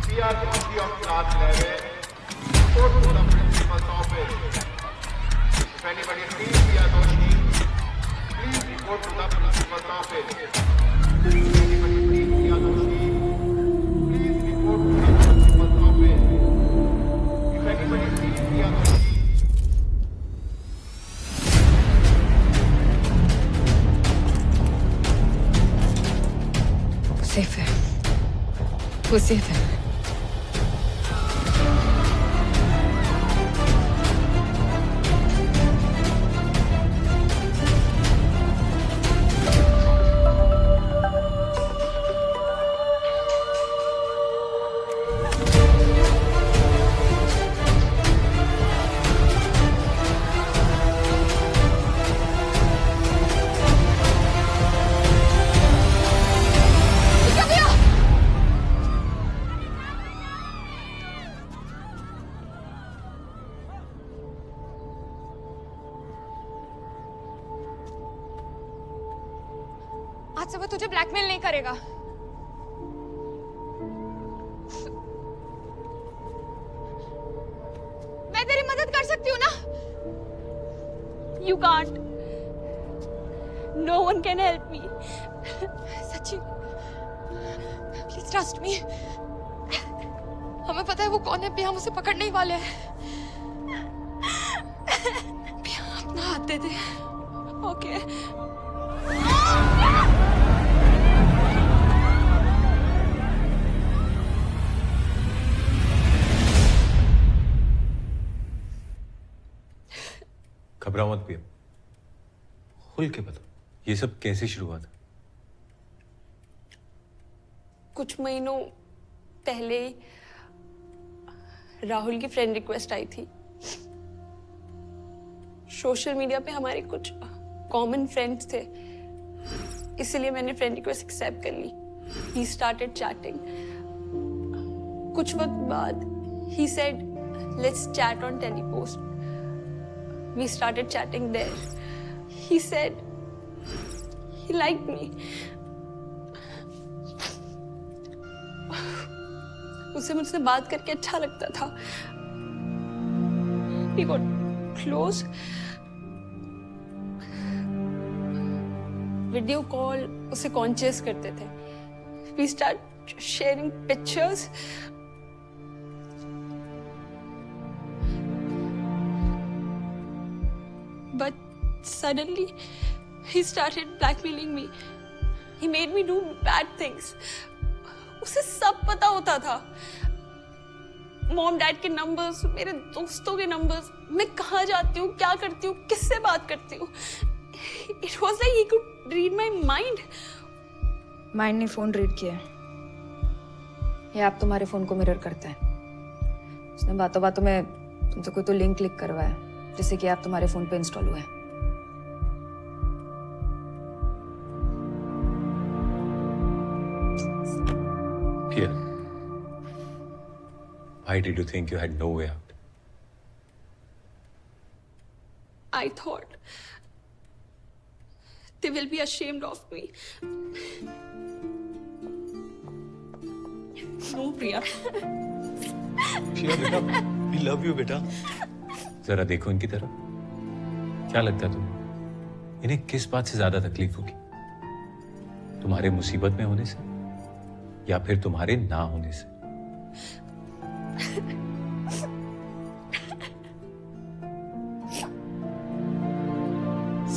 PRC of class 11, report to the principal's office. If anybody sees Priyadoshi, please report to the principal's office. If anybody sees Priyadoshi, please report to the principal's office. If anybody sees Priyadoshi, safe है, वो safe है। आज से वो तुझे blackmail नहीं करेगा। मैं तेरी मदद कर सकती हूँ ना? You can't. No one can help me. सच्ची, प्लीज ट्रस्ट मी। हमें पता है वो कौन है, भी हम उसे पकड़ने ही वाले हैं। भी अपना हाथ दे दे। Okay. घबराओ मत पिया, खुल के बताओ ये सब कैसे शुरू हुआ था? कुछ महीनों पहले राहुल की फ्रेंड रिक्वेस्ट आई थी। सोशल मीडिया पे हमारे कुछ कॉमन फ्रेंड्स थे, इसलिए मैंने फ्रेंड रिक्वेस्ट एक्सेप्ट कर ली। He started chatting. कुछ वक्त बाद ही said let's chat on Telepost. We started chatting there. He said he liked me. उसे मुझसे बात करके अच्छा लगता था। We got close. Video call उसे कॉन्शियस करते थे। We start sharing pictures. But suddenly, he started blackmailing me. He made me do bad things. उसे सब पता होता था। मॉम डैड के नंबर्स, मेरे दोस्तों के नंबर्स, मैं कहाँ जाती हूँ, क्या करती हूँ, किससे बात करती हूँ। It was like he could read my mind. Mind ने फोन रीड किया है। ये ऐप तुम्हारे फोन को मिरर करता है। उसने बातों बातों में तुमसे कोई तो लिंक क्लिक करवाया जिससे कि ऐप तुम्हारे फोन पे इंस्टॉल हुआ है। Pia, why did you think you had no way out? I thought they will be ashamed of me. No, Priya. Pia बेटा, we love you बेटा। जरा देखो इनकी तरफ। क्या लगता है तुम्हें, इन्हें किस बात से ज्यादा तकलीफ होगी? तुम्हारे मुसीबत में होने से या फिर तुम्हारे ना होने से?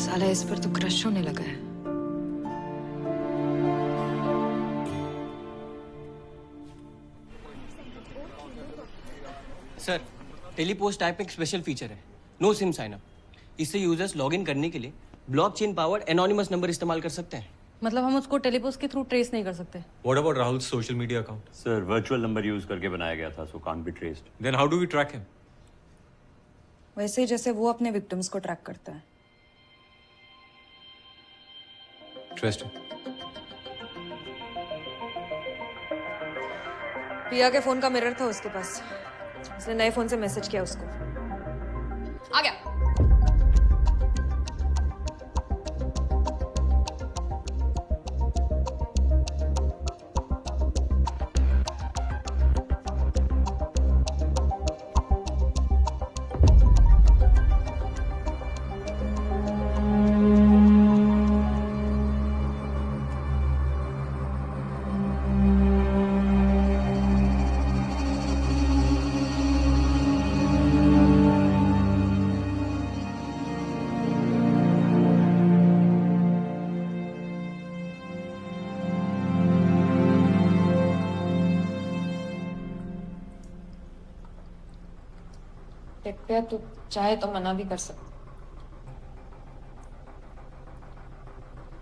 साला इस पर तो क्रश होने लगा है। सर, टेलीपोस्ट ऐप में एक स्पेशल फीचर है, नो सिम साइन अप। इससे यूजर्स लॉगिन करने के लिए ब्लॉकचेन पावर्ड एनोनिमस नंबर इस्तेमाल कर सकते हैं। मतलब हम उसको टेलीपोस्ट के थ्रू ट्रेस नहीं कर सकते? What about Rahul's social media account? Sir virtual number use करके बनाया गया था, so can't be traced. Then how do we track him? वैसे ही जैसे वो अपने विक्टिम्स को ट्रैक करता है। Interesting. पिया के फोन का मिरर था उसके पास, उसने नए फोन से मैसेज किया उसको। आ गया। पे तो चाहे तो मना भी कर सकते।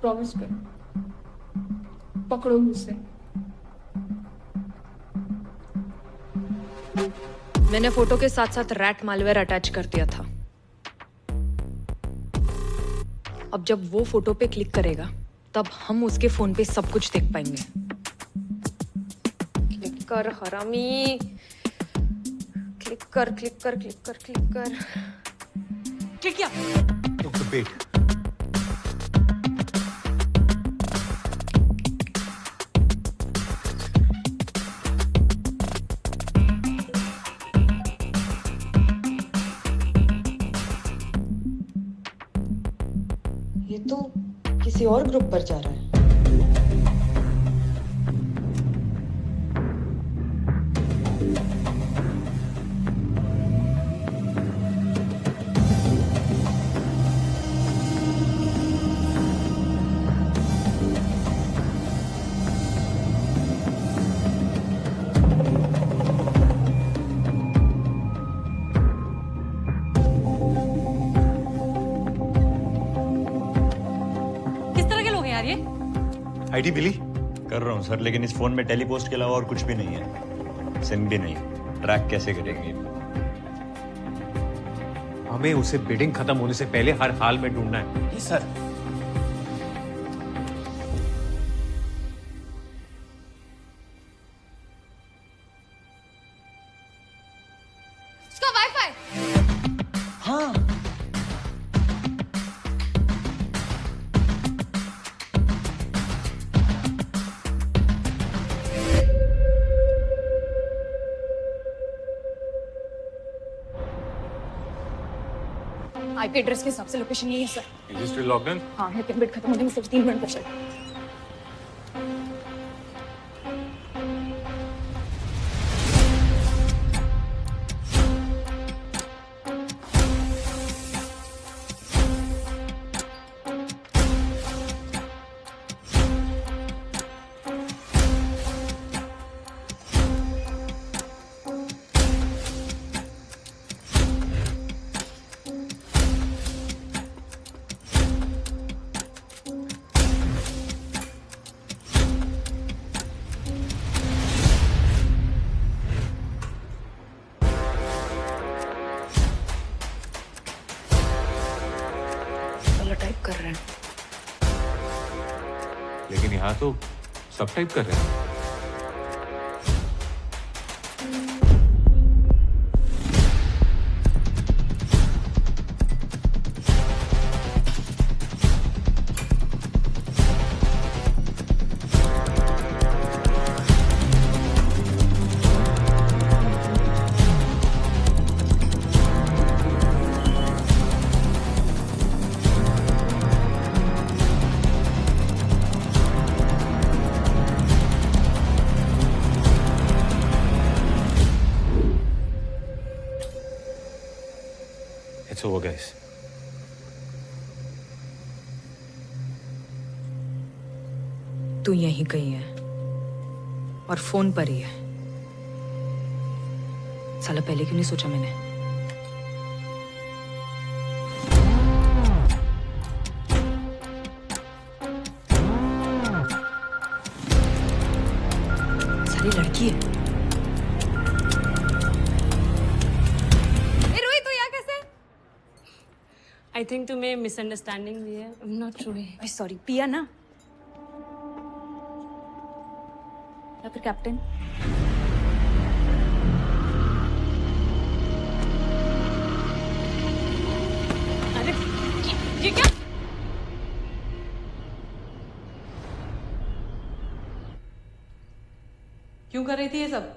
प्रॉमिस करो, पकड़ो मुझसे। मैंने फोटो के साथ साथ रैट मालवेयर अटैच कर दिया था। अब जब वो फोटो पे क्लिक करेगा तब हम उसके फोन पे सब कुछ देख पाएंगे। क्लिक कर हरामी, क्लिक कर क्लिक कर क्लिक कर क्लिक कर। क्लिक किया। Wait. तो किसी और ग्रुप पर जा रहा है। किस तरह के लोग हैं यार ये? आईडी मिली? कर रहा हूँ सर, लेकिन इस फोन में टेलीपोस्ट के अलावा और कुछ भी नहीं है। सिम भी नहीं। ट्रैक कैसे करेंगे? हमें उसे बिडिंग खत्म होने से पहले हर हाल में ढूंढना है। जी सर। उसका वाईफाई। हाँ। आईपी एड्रेस के हिसाब से लोकेशन यही है sir. Is it still logged in? हाँ है, पिन खत्म होने में सिर्फ 3 मिनट बचे। टाइप कर रहे हैं, लेकिन यहाँ तो सब टाइप कर रहे हैं। It's over, guys. तू यहीं कहीं है और फोन पर ही है। साला पहले क्यों नहीं सोचा मैंने? साली लड़की है। आई थिंक तुम्हें मिसअंडरस्टैंडिंग हुई है। I am not sure. Sorry, पिया ना या फिर कैप्टन? अरे ये क्या? क्यों कर रही थी ये सब?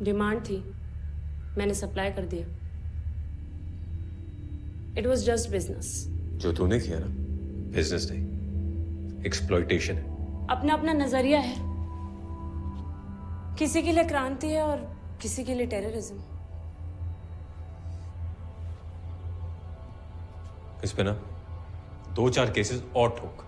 डिमांड थी, मैंने सप्लाई कर दिया। It was just business. जो तूने किया ना, बिजनेस नहीं, एक्सप्लॉइटेशन है। अपना अपना नजरिया है। किसी के लिए क्रांति है और किसी के लिए टेररिज्म। इस पे ना 2-4 केसेस और ठोक।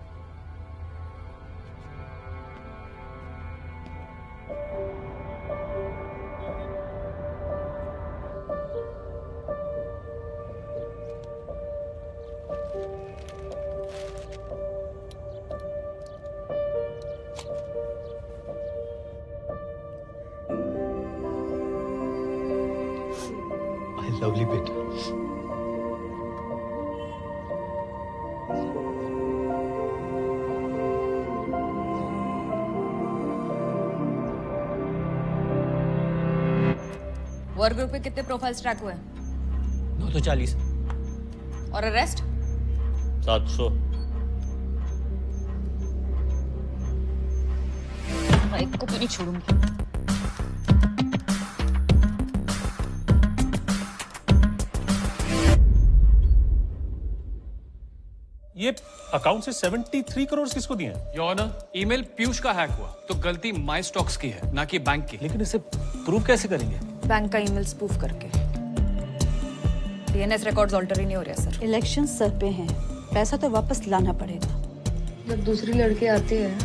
लवली बेटा। वर्क ग्रुप पे कितने प्रोफाइल्स ट्रैक हुए? 940। और अरेस्ट? 700। एक को भी नहीं छोड़ूंगी। ये अकाउंट से 73 करोड़ किसको दिए हैं? योर ऑनर, ईमेल पीयूष का हैक हुआ तो गलती माई स्टॉक्स की है, ना कि बैंक की। लेकिन इसे प्रूव कैसे करेंगे? बैंक का ईमेल स्पूफ करके। डीएनएस रिकॉर्ड्स ऑल्टर ही नहीं हो रहा सर। इलेक्शन सर पे हैं, पैसा तो वापस लाना पड़ेगा। जब दूसरी लड़की आती है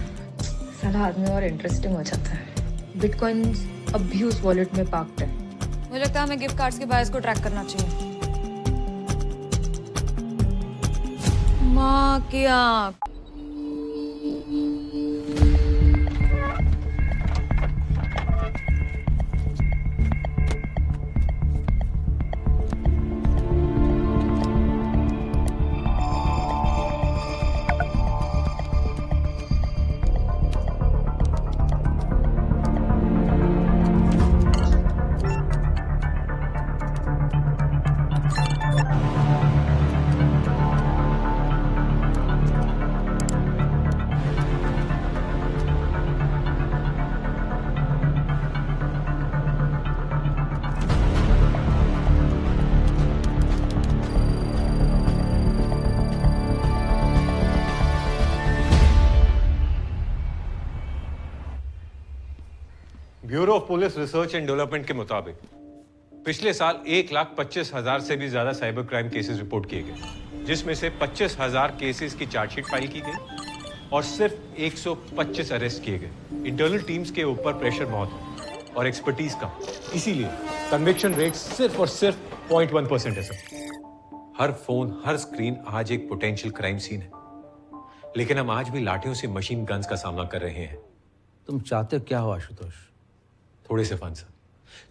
सारा आदमी और इंटरेस्टिंग हो जाता है। बिटकॉइंस अब भी उस वॉलेट में पार्क्ड है। मुझे लगता है हमें गिफ्ट कार्ड्स के बायर्स को ट्रैक करना चाहिए। माँ की आँख। Bureau of police research and development के मुताबिक पिछले साल 1,25,000 से भी ज्यादा साइबर क्राइम केसेस रिपोर्ट किए गए, जिसमें से 25,000 केसेस की चार्जशीट फाइल की गई और सिर्फ 125 अरेस्ट किए गए। इंटरनल टीम्स के ऊपर प्रेशर बहुत है और एक्सपर्टीज कम, इसीलिए कन्विक्शन रेट सिर्फ और सिर्फ 0.1% है सर। हर फोन, हर स्क्रीन आज एक पोटेंशियल क्राइम सीन है, लेकिन हम आज भी लाठियों से मशीन गन्स का सामना कर रहे हैं। तुम चाहते क्या हो आशुतोष? थोड़े से फंड्स,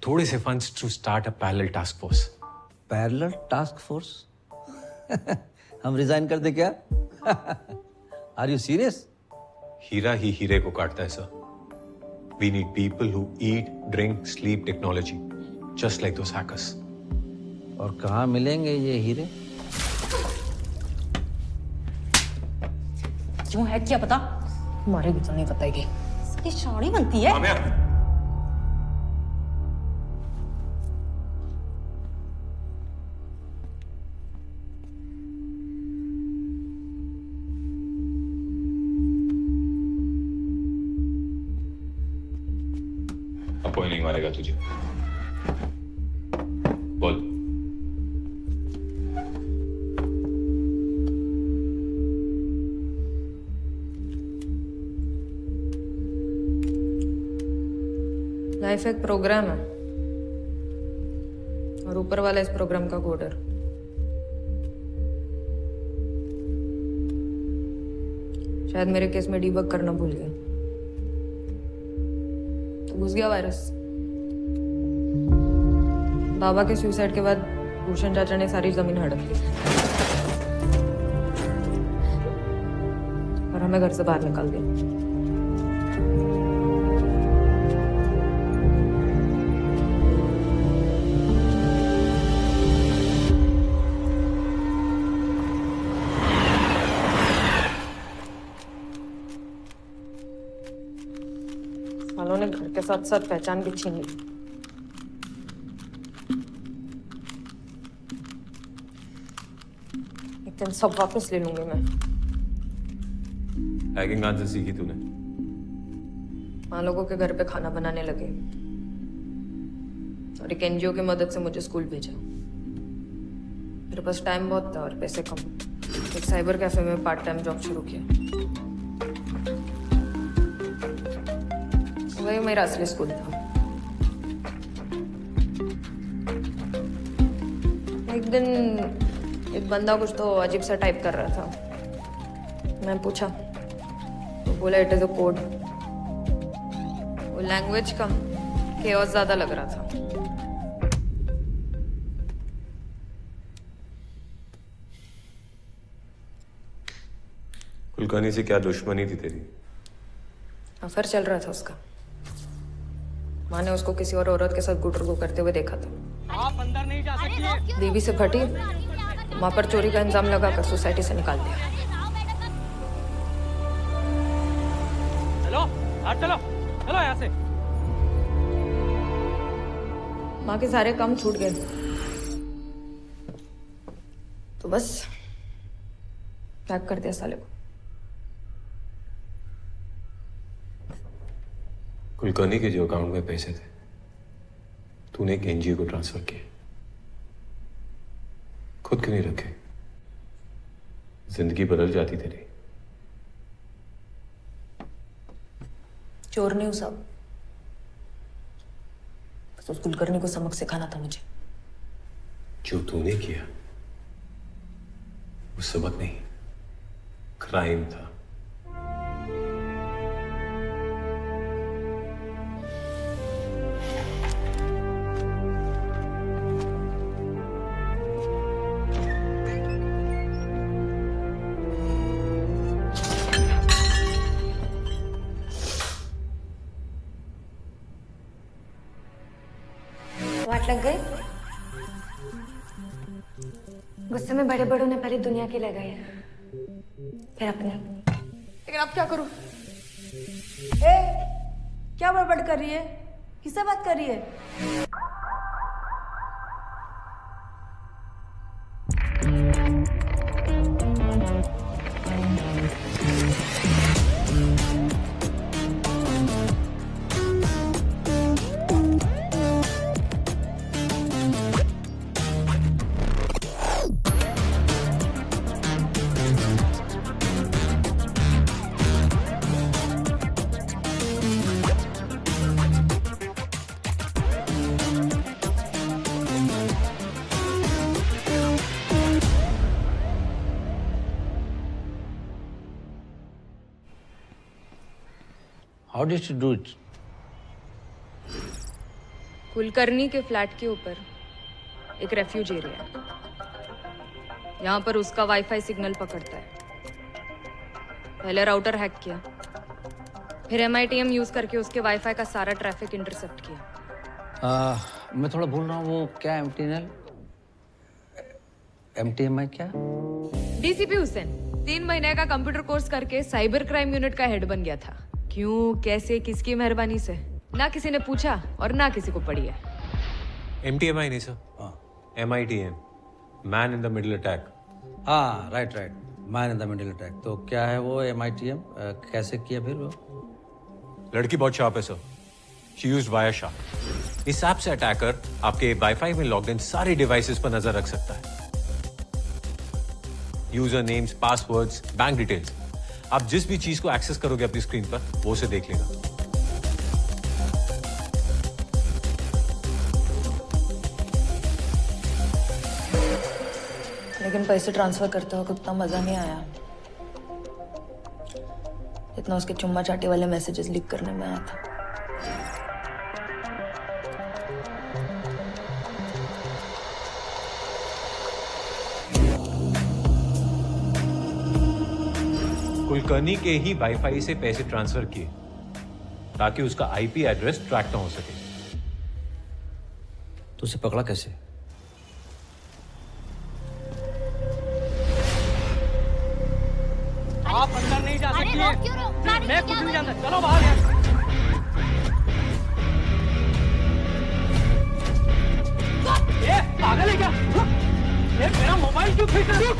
थोड़े से funds to start a parallel task force. Parallel task force? हम रिजाइन कर दे क्या? Are you serious? हीरा ही हीरे को काटता है sir. We need people who eat, drink, sleep technology, just like those hackers. और कहाँ मिलेंगे ये हीरे? क्यों है क्या पता? हमारे भी तो नहीं बताएगी। इसकी साड़ी बनती है। अब कोई नहीं मारेगा तुझे। बोल। लाइफ एक प्रोग्राम है और ऊपर वाला इस प्रोग्राम का कोडर। शायद मेरे केस में डीबग करना भूल गया तो घुस गया वायरस। बाबा के सुसाइड के बाद भूषण चाचा ने सारी जमीन हड़प ली और हमें घर से बाहर निकाल दिया। वालों ने घर के साथ साथ पहचान भी छीन ली। एक दिन सब वापस ले लूंगी मैं। हैकिंग कहाँ से सीखी तूने? वहां लोगों के घर पे खाना बनाने लगे और एक एनजीओ की मदद से मुझे स्कूल भेजा। मेरे पास टाइम बहुत था और पैसे कम। एक साइबर कैफे में पार्ट टाइम जॉब शुरू किया। वही मेरा असली स्कूल था। एक दिन एक बंदा कुछ तो अजीब सा टाइप कर रहा था। मैं पूछा तो बोला इट इज अ कोड। वो लैंग्वेज कम, केओस ज्यादा लग रहा था। कुलकर्णी से क्या दुश्मनी थी तेरी? अफेयर चल रहा था उसका। माँ ने उसको किसी और औरत के साथ गुटरगू करते हुए देखा था। आप अंदर नहीं जा सकती। बीवी से फटी, माँ पर चोरी का इंजाम लगाकर सोसाइटी से निकाल दिया। चलो चलो चलो यहाँ से। माँ के सारे काम छूट गए तो बस पैक कर दिया साले को। कुलकर्णी के जो अकाउंट में पैसे थे तूने एक एनजीओ को ट्रांसफर किए, खुद क्यों नहीं रखे? जिंदगी बदल जाती तेरी। चोर नहीं हूं साहब, बस उस कुलकर्णी को सबक सिखाना था मुझे। जो तूने किया वो सबक नहीं, क्राइम था। वाट लग गई? गुस्से में बड़े बड़ों ने पहले दुनिया की लगाई है, फिर अपने। लेकिन अब क्या करूं? ए, क्या बड़बड़ कर रही है? किससे बात कर रही है? How did you do it? Kulkarni के फ्लैट के ऊपर एक रेफ्यूज एरिया है। यहाँ पर उसका वाईफाई सिग्नल पकड़ता है। पहले राउटर हैक किया, फिर MITM यूज करके उसके वाईफाई का सारा ट्रैफिक इंटरसेप्ट किया। मैं थोड़ा भूल रहा हूँ, वो क्या MTMI क्या? DCP हुसैन 3 महीने का कंप्यूटर कोर्स करके साइबर क्राइम यूनिट का हेड बन गया था। क्यों, कैसे, किसकी मेहरबानी से? ना किसी ने पूछा और ना किसी को पड़ी है। MTMI नहीं sir, MITM, man in the middle attack. हाँ, right, man in the middle attack. तो क्या है वो MITM? कैसे किया फिर वो? लड़की बहुत शार्प है सर, शी यूज्ड वायरशार्क। इस ऐप से अटैकर आपके वाईफाई में लॉग्ड इन सारे डिवाइसेस पर नजर रख सकता है। User names, passwords, bank details, आप जिस भी चीज को एक्सेस करोगे अपनी स्क्रीन पर वो उसे देख लेगा। लेकिन पैसे ट्रांसफर करते वक्त उतना मजा नहीं आया जितना उसके चुम्मा चाटी वाले मैसेजेस लीक करने में आया था। कुलकर्णी के ही वाईफाई से पैसे ट्रांसफर किए ताकि उसका IP एड्रेस ट्रैक ना हो सके। तो उसे पकड़ा कैसे? आप अंदर नहीं जा सकती रोक क्यों रहे हो? गाड़ी मैं में कुछ क्या नहीं करूं? जानता, चलो बाहर यार। ये पागल है क्या? ये मेरा मोबाइल क्यों खींच रही हो?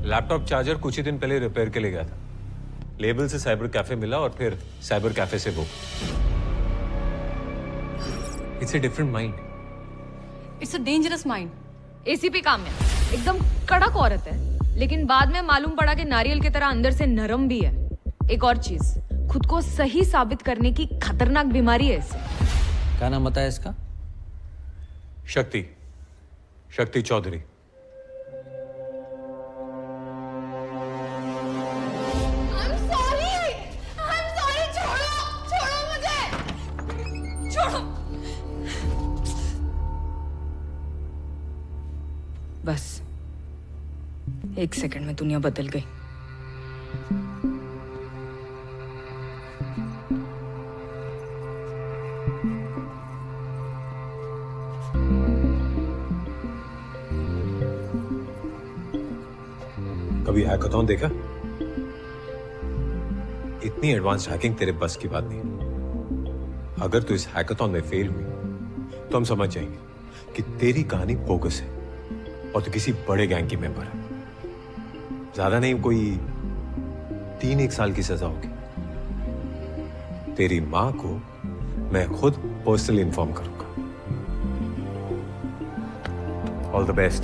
लैपटॉप चार्जर कुछ ही दिन पहले रिपेयर के लिए गया था। लेबल से साइबर कैफे मिला और फिर साइबर कैफे से book. It's a different mind. It's a dangerous mind. ACP Kamya एकदम कड़क औरत है, लेकिन बाद में मालूम पड़ा कि नारियल की तरह अंदर से नरम भी है। एक और चीज, खुद को सही साबित करने की खतरनाक बीमारी है इसे। क्या नाम बताया इसका? शक्ति चौधरी। बस 1 सेकंड में दुनिया बदल गई। कभी हैकाथॉन देखा? इतनी एडवांस हैकिंग तेरे बस की बात नहीं है। अगर तू इस हैकाथॉन में फेल हुई तो हम समझ जाएंगे कि तेरी कहानी बोगस है और तू किसी बड़े गैंग की मेंबर है। ज्यादा नहीं, कोई 3-1 साल की सजा होगी। तेरी मां को मैं खुद पर्सनली इन्फॉर्म करूंगा। All the best.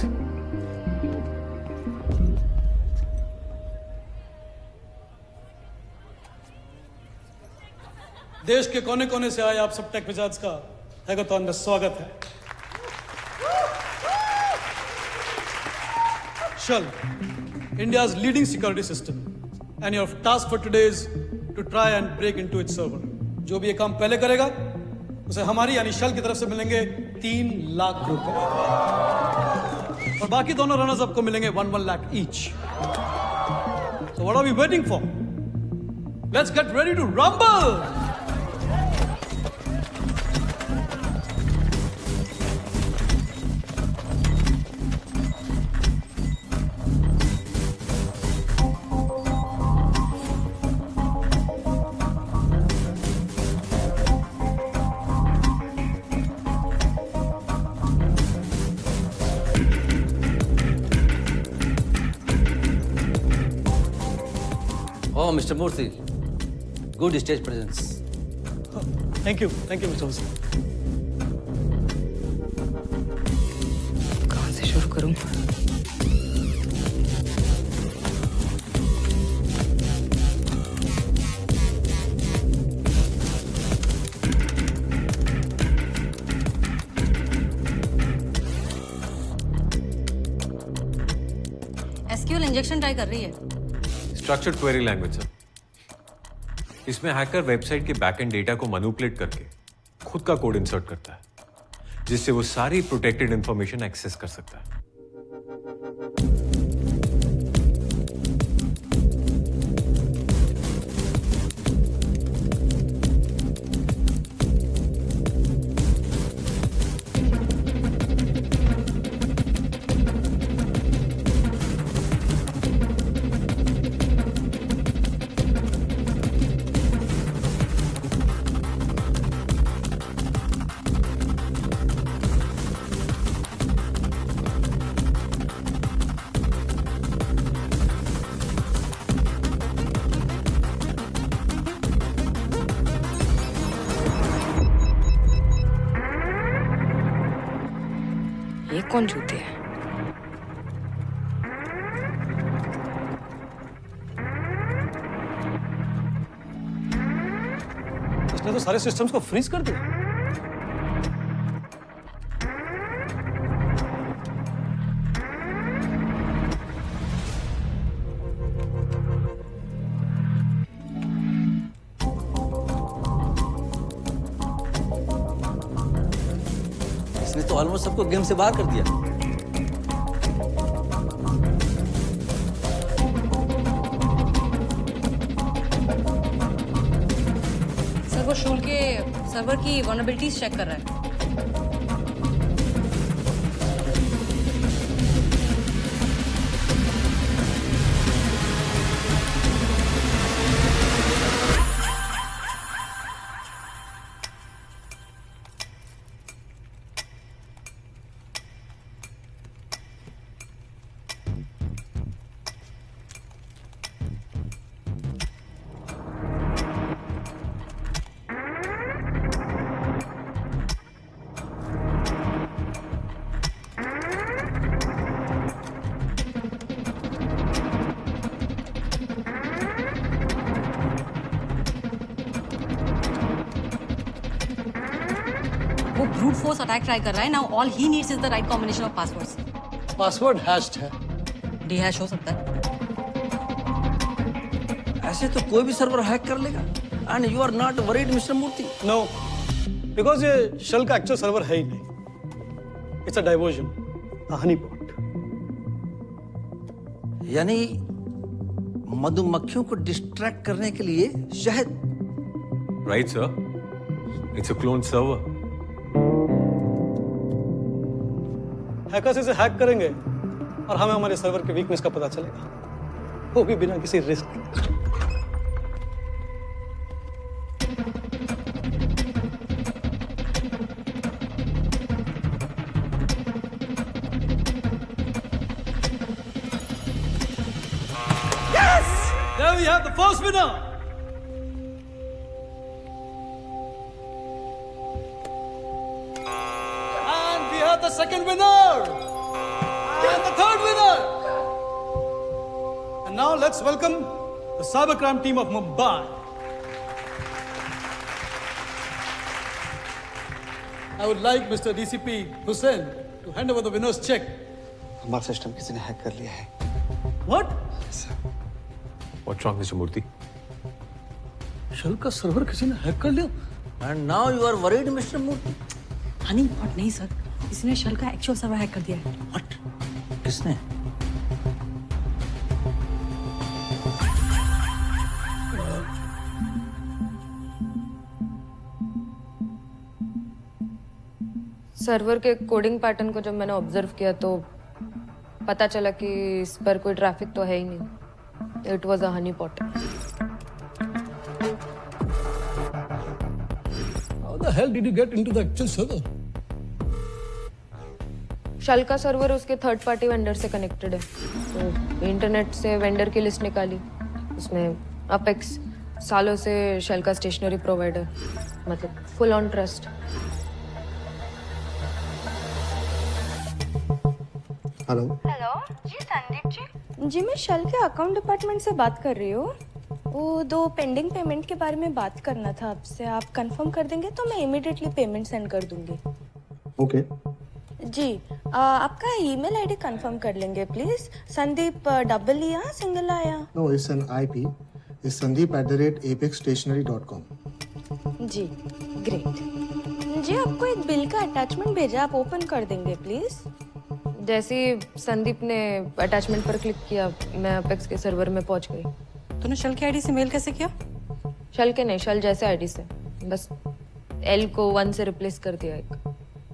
देश के कोने कोने से आए आप सब टेक विजार्ड्स का हैकाथॉन में स्वागत है। Shell, India's leading security system, and your task for today is to try and break into its server. जो भी ये काम पहले करेगा उसे हमारी यानी शेल की तरफ से मिलेंगे 3 लाख रुपए और बाकी दोनों रनर्स अप को मिलेंगे 1 lakh each. So what are we waiting for? Let's get ready to rumble! Oh, Mr. Murthy, good stage presence. Thank you, Mr. Hussain. कहाँ से शुरू करूं? एसक्यूएल इंजेक्शन ट्राई कर रही है। Structured query language sir. इसमें हैकर वेबसाइट के backend data को मैनिपुलेट करके खुद का कोड इंसर्ट करता है, जिससे वो सारी प्रोटेक्टेड इंफॉर्मेशन एक्सेस कर सकता है। ये कौन जूते हैं? इसने तो सारे सिस्टम्स को फ्रीज कर दिया। इसने तो ऑलमोस्ट सबको गेम से बाहर कर दिया। सर वो शूल के सर्वर की वल्नरेबिलिटीज चेक कर रहा है। वो ब्रूट फोर्स अटैक ट्राई कर रहा है। Now all he needs is the right combination of passwords. Password hatched है। डीहैश हो सकता है। ऐसे तो कोई भी सर्वर हैक कर लेगा। And you are not worried mister Murthy? No, because ये शेल का एक्चुअल सर्वर है ही नहीं। It's a diversion, a honey pot. यानी मधुमक्खियों को डिस्ट्रैक्ट करने के लिए शहद। Right sir, it's a clone server. Hackers इसे हैक करेंगे और हमें हमारे सर्वर के वीकनेस का पता चलेगा। वो भी बिना किसी रिस्क के। There we have the first winner. And we have the second winner. And the third winner. And now let's welcome the cybercrime team of Mumbai. I would like Mr. DCP Hussain to hand over the winner's check. हमारा system किसी ने hack कर लिया है। What? What's wrong, Mr. Murthy? शल का server किसी ने hack कर लिया? And now you are worried, Mr. Murthy? Honey pot नहीं सर, इसने शल का एक्चुअल सर्वर हैक कर दिया है। What? किसने? सर्वर के कोडिंग पैटर्न को जब मैंने ऑब्जर्व किया तो पता चला कि इस पर कोई ट्रैफिक तो है ही नहीं। It was a honey pot. How the hell did you get into the actual server? शल का सर्वर उसके थर्ड पार्टी वेंडर से कनेक्टेड है, तो इंटरनेट से वेंडर की लिस्ट निकाली, उसमें अपेक्स सालों से शल का स्टेशनरी प्रोवाइडर, मतलब full on trust. Hello. Hello जी, संदीप जी मैं शल के अकाउंट डिपार्टमेंट से बात कर रही हूँ। वो 2 पेंडिंग पेमेंट के बारे में बात करना था आपसे। आप कंफर्म कर देंगे तो मैं इमीडिएटली पेमेंट सेंड कर दूंगी। ओके। जी आपका ईमेल आईडी कंफर्म कर लेंगे प्लीज। संदीप डबल या सिंगल आया? No, it's an IP. It's sandeep@apexstationery.com। जी ग्रेट। जी आपको एक बिल का अटैचमेंट भेजा, आप ओपन कर देंगे प्लीज। जैसे ही संदीप ने अटैचमेंट पर क्लिक किया, मैं अपेक्स के सर्वर में पहुंच गई। तूने शल के आईडी से मेल कैसे किया? शल के नहीं, शल जैसे आईडी से, बस एल को 1 से रिप्लेस कर दिया। एक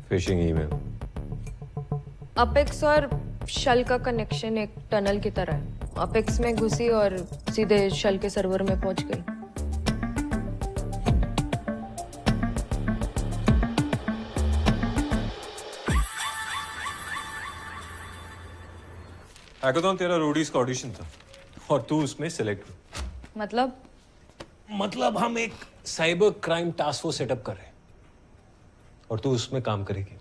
फिशिंग ईमेल। अपेक्स और शल का कनेक्शन एक टनल की तरह है। अपेक्स में घुसी और सीधे शल के सर्वर में पहुंच गई। हैकाथॉन तेरा रोडीज का ऑडिशन था और तू उसमें सिलेक्ट हुई। मतलब हम एक cyber crime task force setup कर रहे हैं और तू उसमें काम करेगी।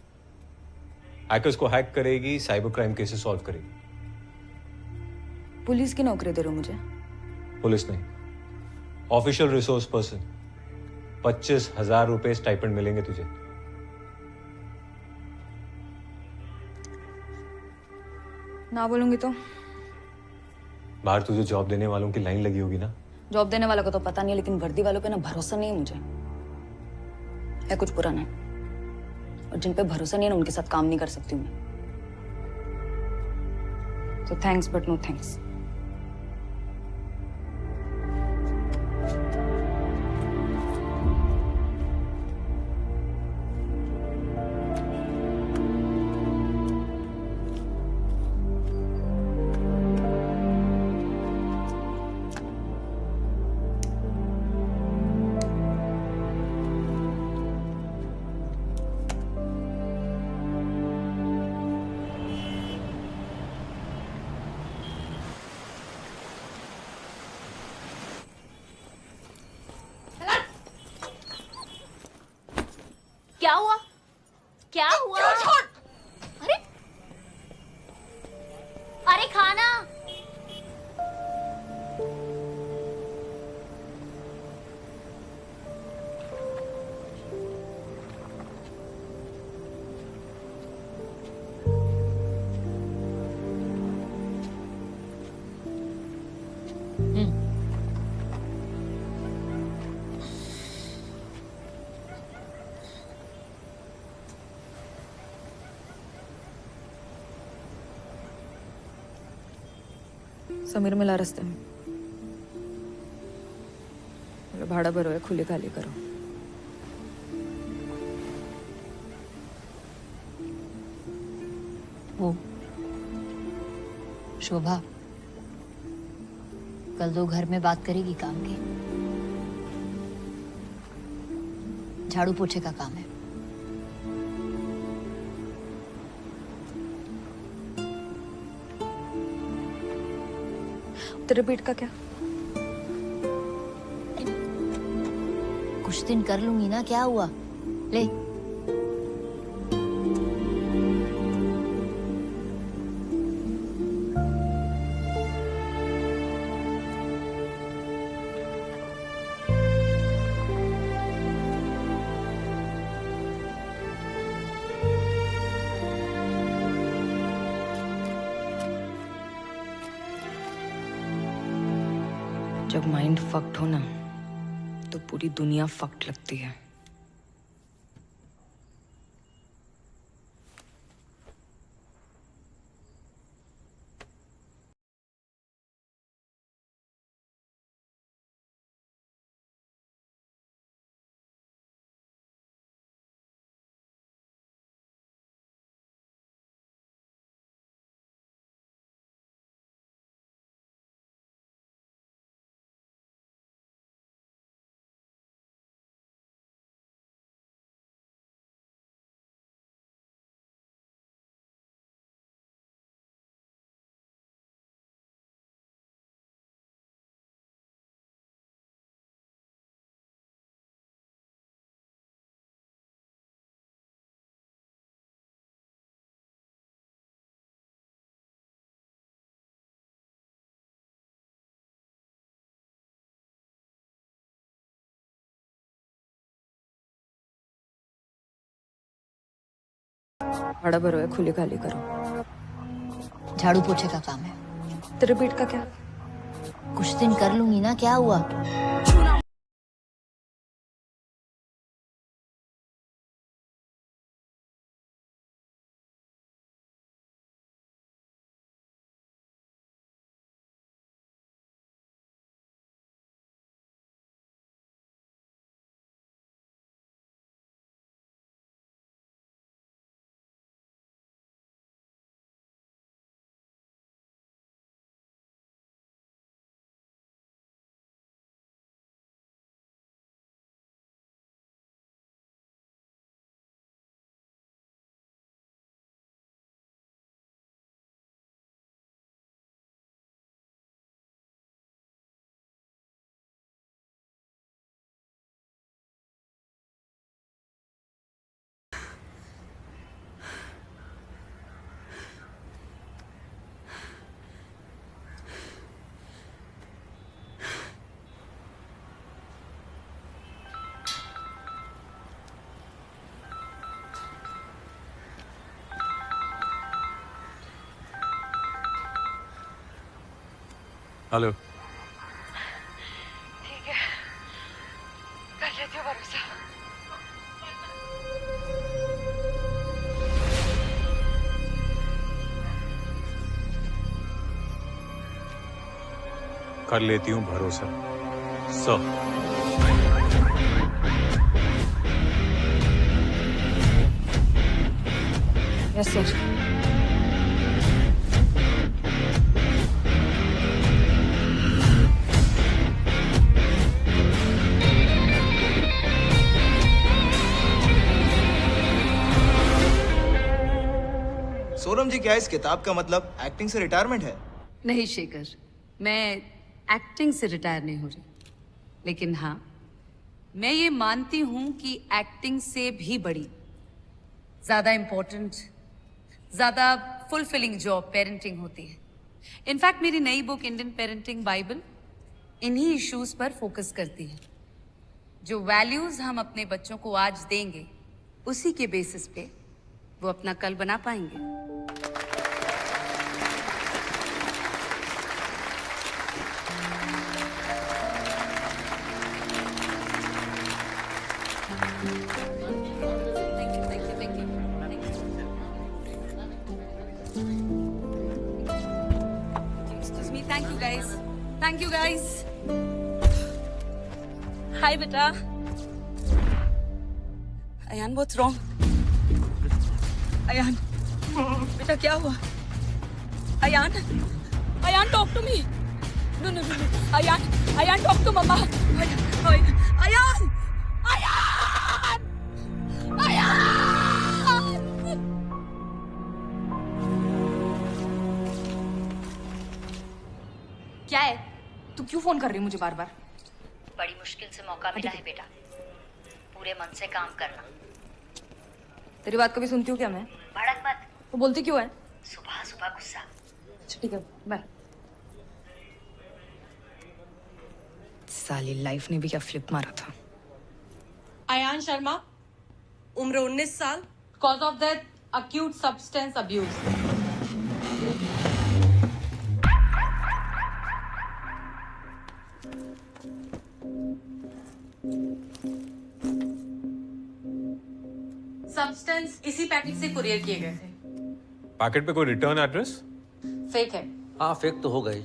हैकर्स को हैक करेगी, साइबर क्राइम केसेस सॉल्व करेगी। पुलिस की नौकरी दे रहे हो मुझे? पुलिस नहीं, ऑफिशियल रिसोर्स पर्सन। 25,000 रुपए स्टाइपेंड मिलेंगे तुझे। ना बोलूंगी तो? बाहर तुझे जॉब देने वालों की लाइन लगी होगी ना? जॉब देने वालों को तो पता नहीं है, लेकिन वर्दी वालों पे ना भरोसा नहीं है मुझे। है कुछ पुराना, और जिन पे भरोसा नहीं है ना उनके साथ काम नहीं कर सकती हूँ मैं। तो थैंक्स बट नो थैंक्स। क्या हुआ? क्या हुआ? अरे अरे खाना। समीर मिला रास्ते में। भाड़ा भरो है, खुली खाली करो। वो शोभा, कल दो घर में बात करेगी काम की। झाड़ू पोछे का काम है। तेरे पेट का क्या? कुछ दिन कर लूंगी ना, क्या हुआ? ले। जब माइंड फक्ड हो ना तो पूरी दुनिया फक्ड लगती है। बड़ा भरो है, खुले खाली करो। झाड़ू पोछे का काम है। तेरे पेट का क्या? कुछ दिन कर लूंगी ना, क्या हुआ? हेलो। ठीक है, कर लेती हूँ भरोसा। कर लेती हूँ भरोसा। Yes sir. सोनम जी, क्या इस किताब का मतलब एक्टिंग से रिटायरमेंट है? नहीं शेखर, मैं एक्टिंग से रिटायर नहीं हो रही, लेकिन हाँ मैं ये मानती हूं कि एक्टिंग से भी बड़ी, ज्यादा इंपॉर्टेंट, ज्यादा फुलफिलिंग जॉब पेरेंटिंग होती है। इनफैक्ट मेरी नई बुक इंडियन पेरेंटिंग बाइबल इन्हीं इश्यूज पर फोकस करती है। जो वैल्यूज हम अपने बच्चों को आज देंगे, उसी के बेसिस पे वो अपना कल बना पाएंगे। Excuse me, thank you guys. Thank you guys. Hi बेटा। Ayan, what's wrong? अयान, बेटा क्या हुआ? Ayan, Ayan talk to me. No, no, no, no. Ayan, talk to Mama. Ayan! क्या है? तू क्यों फोन कर रही है मुझे बार बार? बड़ी मुश्किल से मौका मिला है बेटा, पूरे मन से काम करना। तेरी बात कभी सुनती हूँ क्या मैं? भड़क मत, वो बोलती क्यों है? सुबह सुबह गुस्सा। अच्छा ठीक है, बाय। साली लाइफ ने भी क्या फ्लिप मारा था। अयान शर्मा, उम्र 19 साल, cause of death acute substance abuse. Substance इसी पैकेट से कुरियर किए गए थे। पैकेट पे कोई रिटर्न एड्रेस? फेक है। हाँ फेक तो हो गई,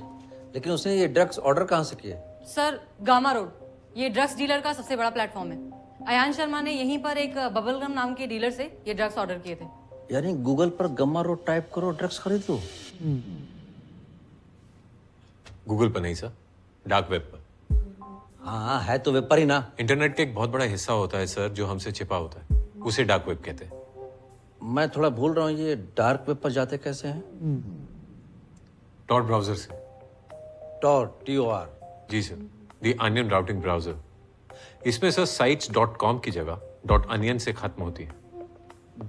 लेकिन उसने ये ड्रग्स ऑर्डर कहाँ से किए? सर, गामा रोड, ये ड्रग्स डीलर का सबसे बड़ा प्लेटफॉर्म है। अयान शर्मा ने यहीं पर एक बबलगम नाम के डीलर से ये ड्रग्स ऑर्डर किए थे। यानी गूगल पर गम्मा रोड टाइप करो, ड्रग्स खरीद लो। गूगल पर नहीं सर, डार्क वेब पर। हाँ है तो वेब पर ही ना। इंटरनेट का एक बहुत बड़ा हिस्सा होता है सर जो हमसे छिपा होता है, उसे डार्क वेब कहते हैं। मैं थोड़ा भूल रहा हूँ, ये डार्क वेब पर जाते कैसे हैं? टॉर ब्राउजर से। Tor, TOR? जी sir, the onion routing browser. इसमें सर sites.com की जगह .onion से खत्म होती है।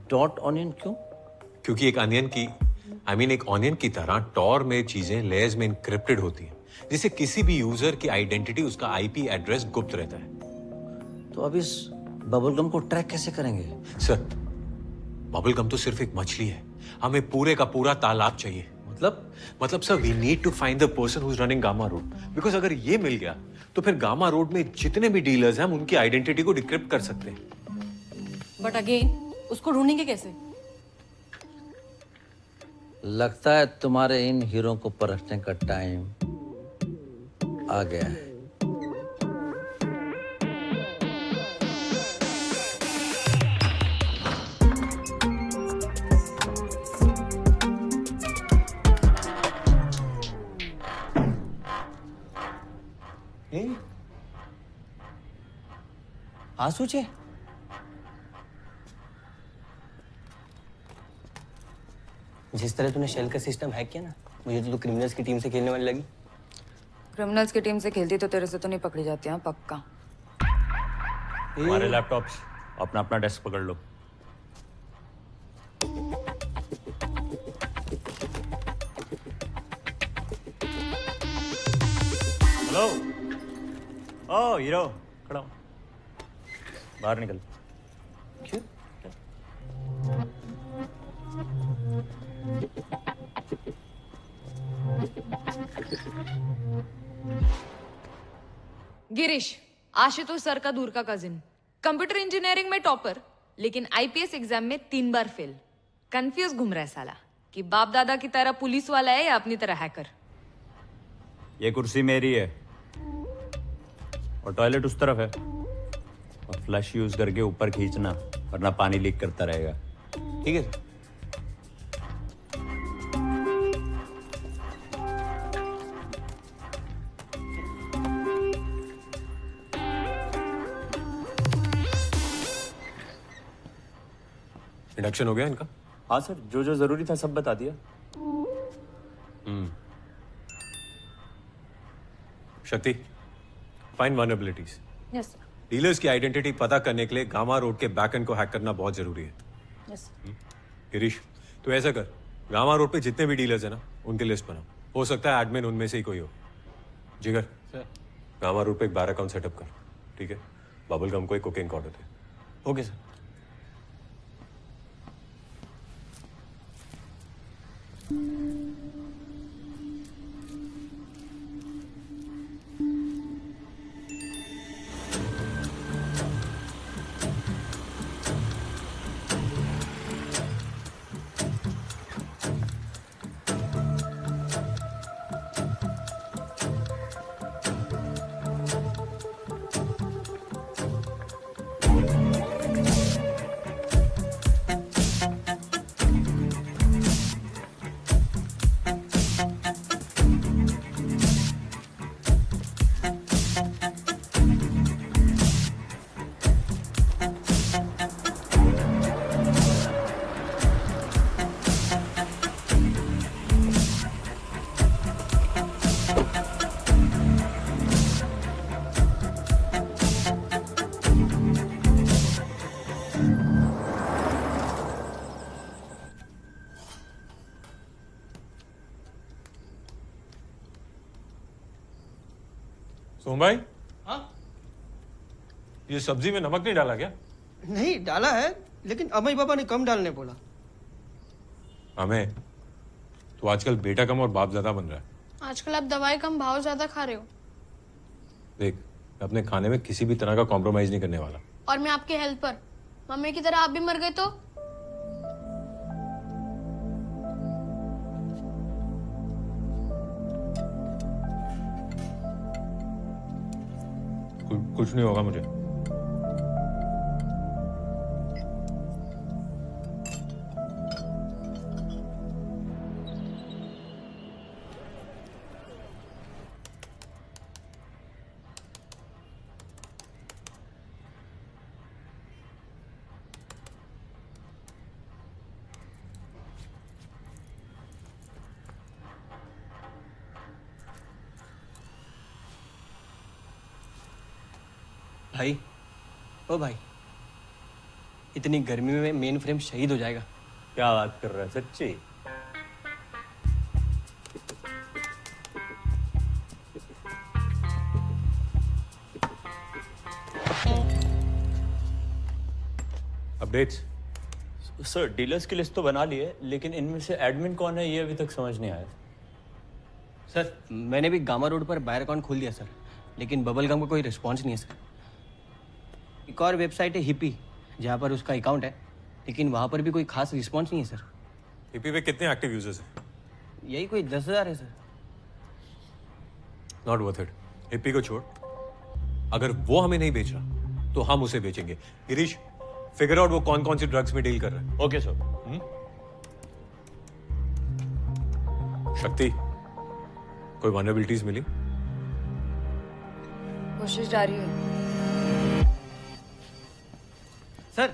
.onion क्यों? क्योंकि एक अनियन की एक ऑनियन की तरह टॉर में चीजें लेयर्स में इनक्रिप्टेड होती हैं, जिससे किसी भी यूजर की आइडेंटिटी, उसका IP एड्रेस गुप्त रहता है। तो अब इस बबलगम को ट्रैक कैसे करेंगे? सर, बबलगम तो सिर्फ एक मछली है, हमें पूरे का पूरा तालाब चाहिए। मतलब sir, we need to find the person who is running gamma road, because अगर ये मिल गया तो फिर गामा रोड में जितने भी डीलर्स हैं हम उनकी आइडेंटिटी को डिक्रिप्ट कर सकते हैं। बट अगेन, उसको ढूंढेंगे कैसे? लगता है तुम्हारे इन हीरो को परखने का टाइम आ गया है। आंसू चे जिस तरह तूने शेल का सिस्टम हैक किया ना, मुझे तो तू क्रिमिनल्स की टीम से खेलने वाली लगी। क्रिमिनल्स की टीम से खेलती तो तेरे से तो नहीं पकड़ी जाती। हाँ पक्का। हमारे लैपटॉप्स, अपना अपना डेस्क पकड़ लो। हेलो, ओ हीरो, खड़ा हो। बाहर निकल। क्यों? गिरीश, आशुतोष सर का दूर का कजिन, कंप्यूटर इंजीनियरिंग में टॉपर, लेकिन IPS एग्जाम में 3 बार फेल। कंफ्यूज घूम रहा है साला कि बाप दादा की तरह पुलिस वाला है या अपनी तरह हैकर। ये कुर्सी मेरी है और टॉयलेट उस तरफ है, और फ्लश यूज करके ऊपर खींचना, वरना पानी लीक करता रहेगा। ठीक है? इंडक्शन हो गया इनका? हाँ सर, जो जो जरूरी था सब बता दिया। शक्ति, find vulnerabilities. Yes sir. Dealers की आइडेंटिटी पता करने के लिए गामा रोड के बैकएंड को हैक करना बहुत जरूरी है। यस। गिरीश, तो ऐसा कर, गामा रोड पे जितने भी डीलर्स हैं ना, उनकी लिस्ट बना। हो सकता है एडमिन उनमें से ही कोई हो। जिगर सर, गामा रोड पे एक बार अकाउंट सेटअप कर, ठीक है? बबलगम को एक कोकेन का ऑर्डर दे। Okay sir. सोम भाई, हाँ ये सब्जी में नमक नहीं डाला क्या? नहीं डाला है, लेकिन अमय पापा ने कम डालने बोला। हमें तो आजकल बेटा कम और बाप ज्यादा बन रहा है। आजकल आप दवाई कम भाव ज्यादा खा रहे हो। देख, मैं अपने खाने में किसी भी तरह का कॉम्प्रोमाइज नहीं करने वाला। और मैं आपके हेल्थ पर, मम्मी की तरह आप भी मर गए तो? कुछ नहीं होगा मुझे। भाई, ओ भाई, इतनी गर्मी में मेन फ्रेम शहीद हो जाएगा। क्या बात कर रहा है, सच्ची? अपडेट्स? सर, डीलर्स की लिस्ट तो बना ली है, लेकिन इनमें से एडमिन कौन है ये अभी तक समझ नहीं आया। सर, मैंने भी गामा रोड पर बायर अकाउंट खोल दिया सर, लेकिन बबल गम का कोई रिस्पॉन्स नहीं है सर। एक और वेबसाइट है हिपी, जहाँ पर उसका अकाउंट है, लेकिन वहाँ पर भी कोई खास रिस्पॉन्स नहीं है सर। हिपी पे कितने एक्टिव यूजर्स हैं? यही कोई 10,000 है sir. Not worth it. Hippie को छोड़, अगर वो हमें नहीं बेच रहा तो हम उसे बेचेंगे। गिरीश, फिगर आउट वो कौन कौन सी ड्रग्स में डील कर रहा है। Okay sir. शक्ति, कोई वनरेबिलिटीज मिली? कोशिश जारी है। सर,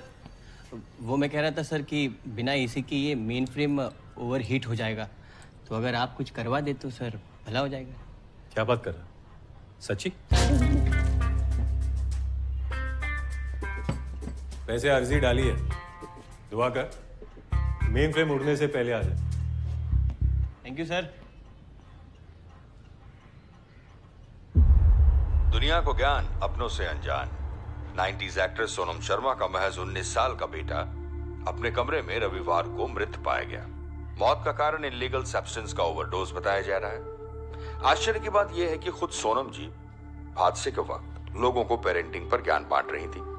वो मैं कह रहा था सर कि बिना एसी की ये मेन फ्रेम ओवर हीट हो जाएगा, तो अगर आप कुछ करवा दे तो सर भला हो जाएगा। क्या बात कर रहा है, सच्ची? वैसे अर्जी डाली है, दुआ कर मेन फ्रेम उड़ने से पहले आ जाए। Thank you sir. दुनिया को ज्ञान अपनों से अनजान 90s एक्ट्रेस सोनम शर्मा का महज 19 साल का बेटा अपने कमरे में रविवार को मृत पाया गया। मौत का कारण इलीगल सब्सटेंस का ओवरडोज बताया जा रहा है। आश्चर्य की बात यह है कि खुद सोनम जी हादसे के वक्त लोगों को पेरेंटिंग पर ज्ञान बांट रही थी।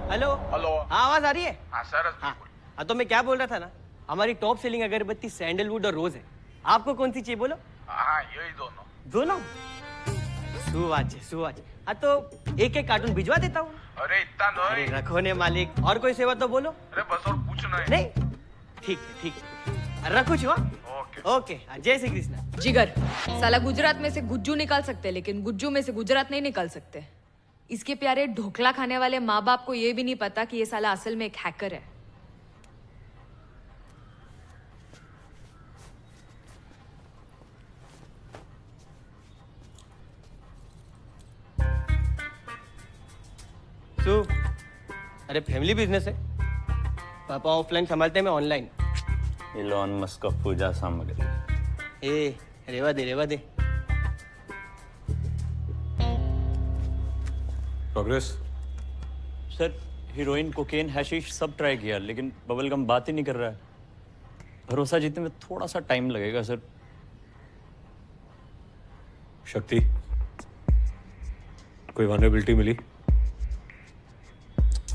Hello hello. हाँ, आवाज आ रही है? हाँ सर, हाँ, तो मैं क्या बोल रहा था ना, हमारी टॉप सेलिंग अगरबत्ती सैंडलवुड और रोज है। आपको कौन सी चाहिए बोलो? हाँ यही दोनों। दोनों? सुवाच। हाँ, तो एक एक कार्टून भिजवा देता हूँ। अरे इतना अरे नहीं। रखो ने मालिक, और कोई सेवा तो बोलो। अरे बस और कुछ नहीं। नहीं, ठीक है। रखो छुआ। ओके, जय श्री कृष्ण। जिगर, साला गुजरात में से गुज्जू निकाल सकते, लेकिन गुज्जू में से गुजरात नहीं निकाल सकते। इसके प्यारे ढोकला खाने वाले माँ बाप को ये भी नहीं पता कि ये साला असल में एक हैकर है। अरे फैमिली बिजनेस है, पापा ऑफलाइन संभालते हैं, मैं ऑनलाइन। इलॉन मस्क का पूजा सामग्री। रेवा दे। प्रोग्रेस? सर, हीरोइन, कोकेन, हैशिश सब ट्राई किया, लेकिन बबलगम बात ही नहीं कर रहा है। भरोसा जीतने में थोड़ा सा टाइम लगेगा सर। शक्ति, कोई वनरेबिलिटी मिली?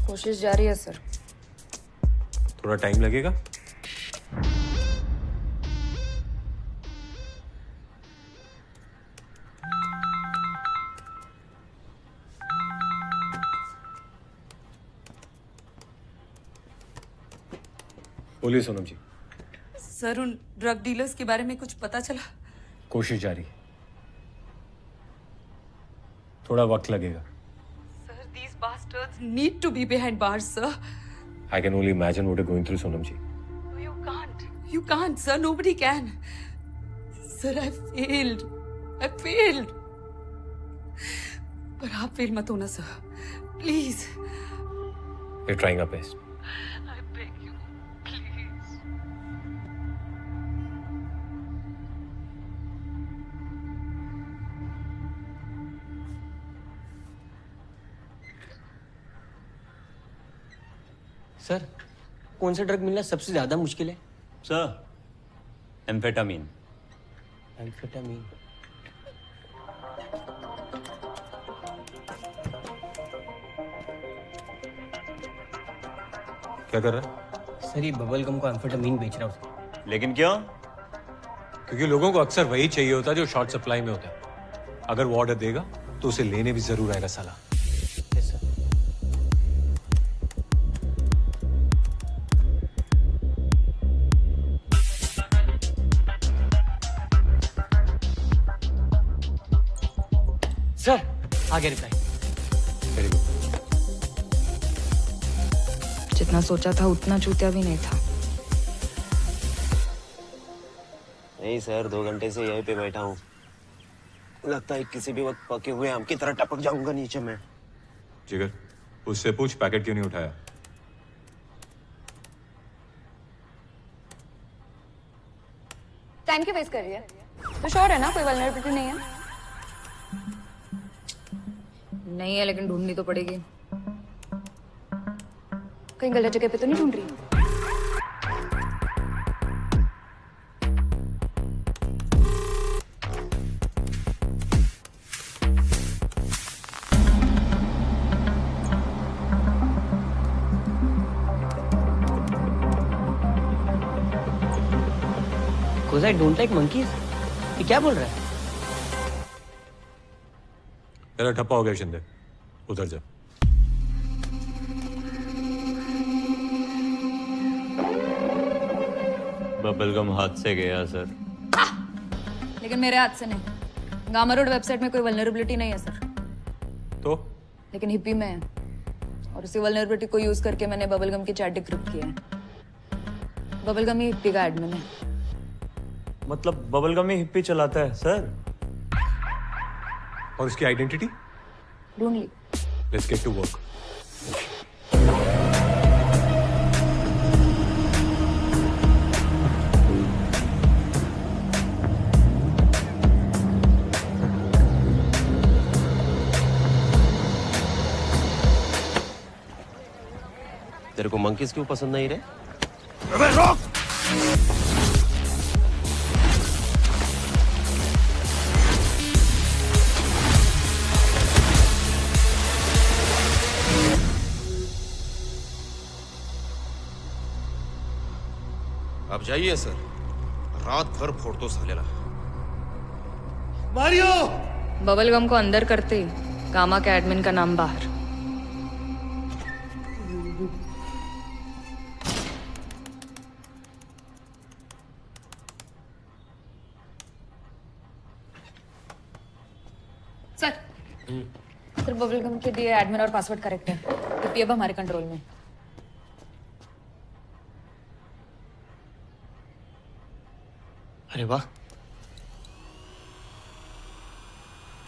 कोशिश जारी है सर। थोड़ा टाइम लगेगा। बोलिए सोनम जी। सर, उन ड्रग डीलर्स के बारे में कुछ पता चला? कोशिश जारी, थोड़ा वक्त लगेगा। need to be behind bars, sir. I can only imagine what you're going through, Sonam ji. You can't. You can't, sir. Nobody can. Sir, I failed. I failed. पर आप फेल मत होना, sir. Please. We're trying our best. I beg you, please. Sir, कौन सा drug मिलना सबसे ज्यादा मुश्किल है? Sir, amphetamine. एम्फेटामीन। क्या कर रहा है? सर, ये बबल गम को एम्फेटामीन बेच रहा हूँ। लेकिन क्यों? क्योंकि लोगों को अक्सर वही चाहिए होता है जो शॉर्ट सप्लाई में होता है। अगर वो ऑर्डर देगा तो उसे लेने भी जरूर आएगा साला। सर, आगे रिप्लाई। Very good. जितना सोचा था उतना चूतिया भी नहीं था। नहीं सर, 2 घंटे से यहीं पे बैठा हूँ। लगता है किसी भी वक्त पके हुए आम की तरह टपक जाऊंगा नीचे में। जिगर, उससे पूछ पैकेट क्यों नहीं उठाया? टाइम क्यों वेस्ट कर रही है? तो श्योर है ना कोई वल्नरेबिलिटी नहीं है? नहीं है, लेकिन ढूंढनी तो पड़ेगी। कहीं गलत जगह पे तो नहीं ढूंढ रही? Because I don't like monkeys. ये क्या बोल रहा है? तेरा ठप्पा हो गया शिंदे, उधर जा। बबलगम हाथ से गया सर। लेकिन मेरे हाथ से नहीं। गामा रोड वेबसाइट में कोई वल्नरेबिलिटी नहीं है सर। तो? लेकिन हिप्पी में है, और उसी वल्नरेबिलिटी को यूज करके मैंने बबलगम की चैट डिक्रिप्ट किया है। बबलगम ही हिप्पी का एडमिन है। मतलब बबलगम ही हिप्पी चलाता है सर? और उसकी आइडेंटिटी ढूंढ ली। Let's get to work. तेरे को मंकीज क्यों पसंद नहीं रहे? अबे रोक! अब जाइए सर, रात भर फोड़ दो सालेला। मारियो! बबलगम को अंदर करते ही गामा के एडमिन का नाम बाहर। सर बबलगम के दिए एडमिन और पासवर्ड करेक्ट है। हिप्पी अब हमारे कंट्रोल में। अरे वाह।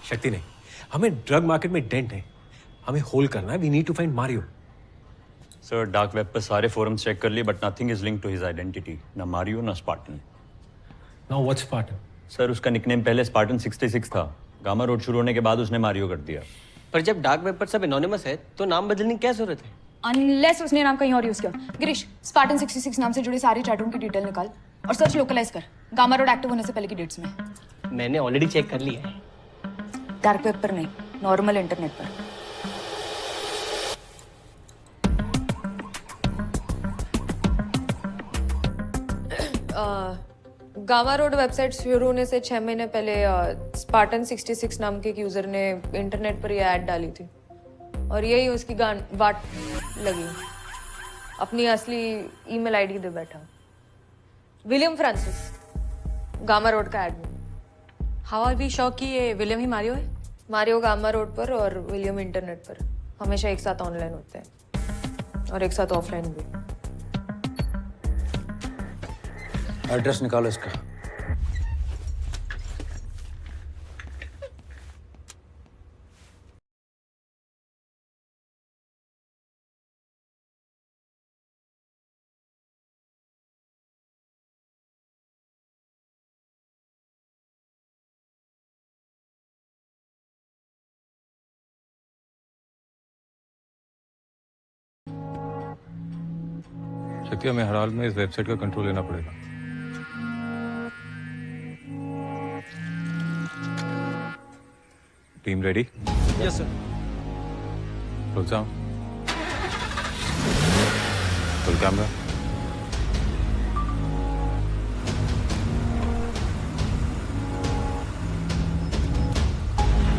शक्ति नहीं, हमें ड्रग मार्केट में डेंट है, हमें होल्ड करना है। We need to find Mario. Sir, dark web पर सारे फोरम्स चेक कर लिए but nothing is linked to his identity. ना मारियो ना Spartan. Now what's Spartan? Sir, उसका निकनेम पहले स्पार्टन 66 था। गामा रोड शुरू होने के बाद उसने मारियो कर दिया। पर जब डार्क वेब पर सब एनोनिमस है तो नाम बदलने की क्या जरूरत है? अनलेस उसने नाम कहीं और यूज किया। गिरीश, स्पार्टन 66 नाम से जुड़े सारे चैटरूम की डिटेल निकाल और सर्च लोकलाइज कर गामा रोड एक्टिव होने से पहले की डेट्स में। मैंने ऑलरेडी चेक कर लिया है। डार्क वेब पर नहीं, नॉर्मल इंटरनेट पर। गामा रोड वेबसाइट शुरू होने से 6 महीने पहले स्पार्टन 66 नाम के एक यूजर ने इंटरनेट पर ये ऐड डाली थी और यही उसकी वाट लगी। अपनी असली ईमेल आईडी दे बैठा। विलियम फ्रांसिस, गामा रोड का admin. How are we sure कि ये विलियम ही मारियो है? मारियो गामा रोड पर और विलियम इंटरनेट पर। हमेशा एक साथ ऑनलाइन होते हैं और एक साथ ऑफलाइन भी। एड्रेस निकालो इसका। शक्ति, हमें हर हाल में इस वेबसाइट का कंट्रोल लेना पड़ेगा। Team ready? Yes sir. Role sound, roll camera.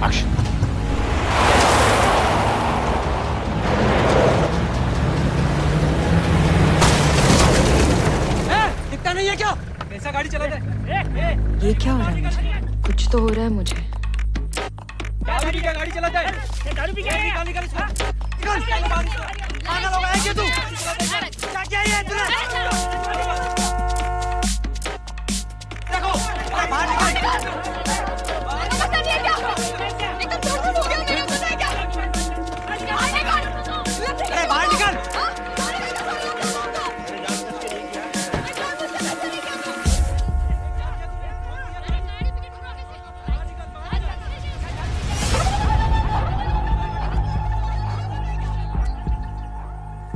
Action. दिखता नहीं है क्या? कैसा गाड़ी चलाता है? ये क्या हो रहा है मुझे? कुछ तो हो रहा है मुझे। क्या गाड़ी चलाता है? दारू पी के निकाल निकाल इसको। निकाल पागल हो गया है क्या तू? क्या किया ये तूने? देखो, बाहर निकाल। पता नहीं है क्या? एकदम जोर हो गया, मेरे को पता है क्या? अरे बाहर निकाल।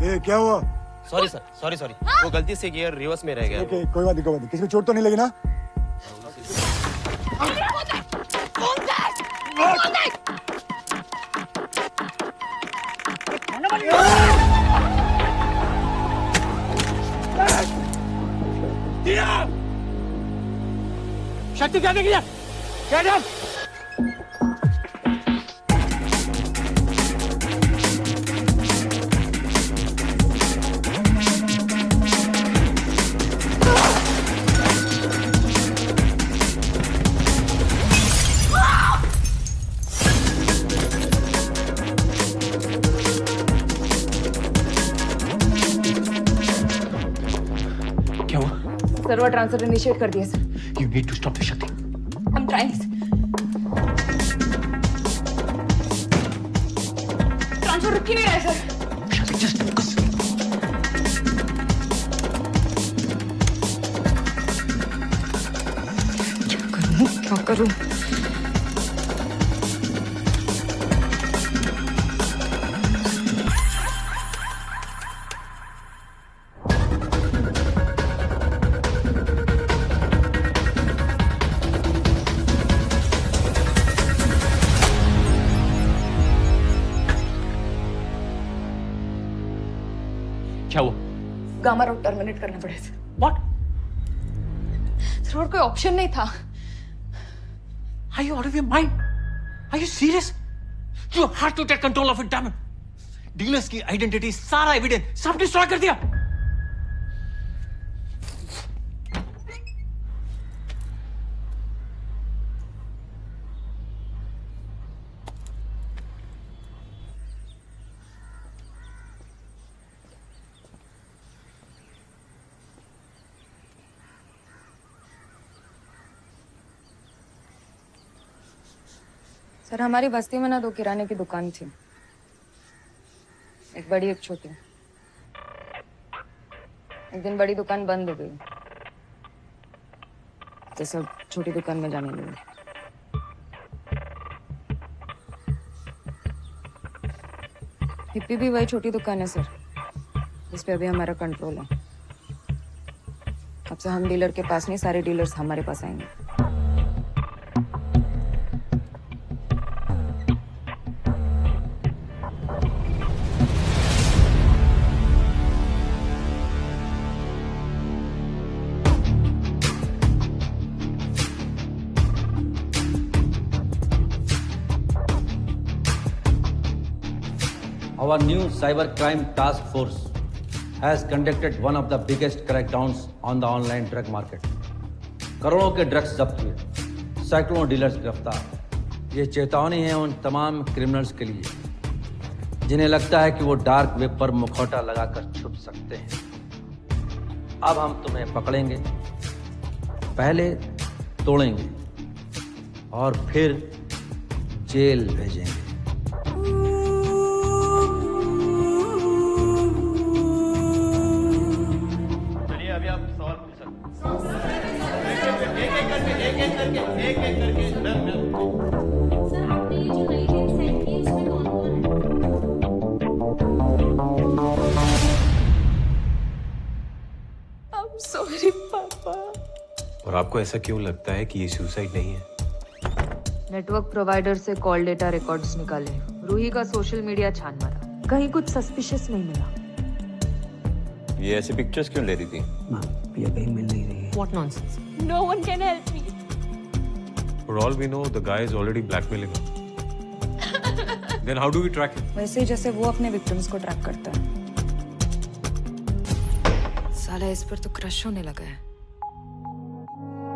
ये क्या हुआ? सॉरी सर, सॉरी वो गलती से गियर रिवर्स में रह गया। ओके, कोई बात नहीं। किसी को चोट तो नहीं लगी ना? शक्ति क्या निकली? क्या नाम? क्या हुआ? सर्वर ट्रांसफर इनिशिएट कर दिया sir. You need to stop the Shakti. I'm trying. Transfer रुक ही नहीं रहा है सर। Shakti, just focus. क्या करूं? क्या हुआ? गामा रोड टर्मिनेट करना पड़ेगा सर। What? सर और कोई ऑप्शन नहीं था। Are you out of your mind? Are you serious? You had to take control of it, damn it. Dealers की आइडेंटिटी, सारा एविडेंस सब डिस्ट्रॉय कर दिया। सर हमारी बस्ती में ना 2 किराने की दुकान थी, एक बड़ी एक छोटी। एक दिन बड़ी दुकान बंद हो गई तो सब छोटी दुकान में जाने लगे। हिप्पी भी वही छोटी दुकान है सर, जिस पे अभी हमारा कंट्रोल है। अब से हम डीलर के पास नहीं, सारे डीलर्स हमारे पास आएंगे। Our new cyber crime task force has conducted one of the biggest crackdowns on the online drug market. करोड़ों के ड्रग्स जब्त हुए, सैकड़ों डीलर्स गिरफ्तार। ये चेतावनी है उन तमाम क्रिमिनल्स के लिए जिन्हें लगता है कि वो डार्क वेब पर मुखौटा लगाकर छुप सकते हैं। अब हम तुम्हें पकड़ेंगे, पहले तोड़ेंगे और फिर जेल भेजेंगे। चलिए अभी आप सवाल पूछ सकते हैं। एक एक करके I'm sorry, पापा। और आपको ऐसा क्यों लगता है कि ये सुसाइड नहीं है? नेटवर्क प्रोवाइडर से कॉल डेटा रिकॉर्ड्स निकाले, रूही का सोशल मीडिया छान मारा, कहीं कुछ सस्पिशियस नहीं मिला। ये ऐसी पिक्चर्स क्यों ले रही थी? ये कहीं मिल नहीं रही है। What nonsense? No one can help me. For all we know, the guy is already blackmailing her. Then how do we track him? वैसे ही जैसे वो अपने विक्टिम्स को ट्रैक करता है। साला इस पर तो क्रश होने लगा है।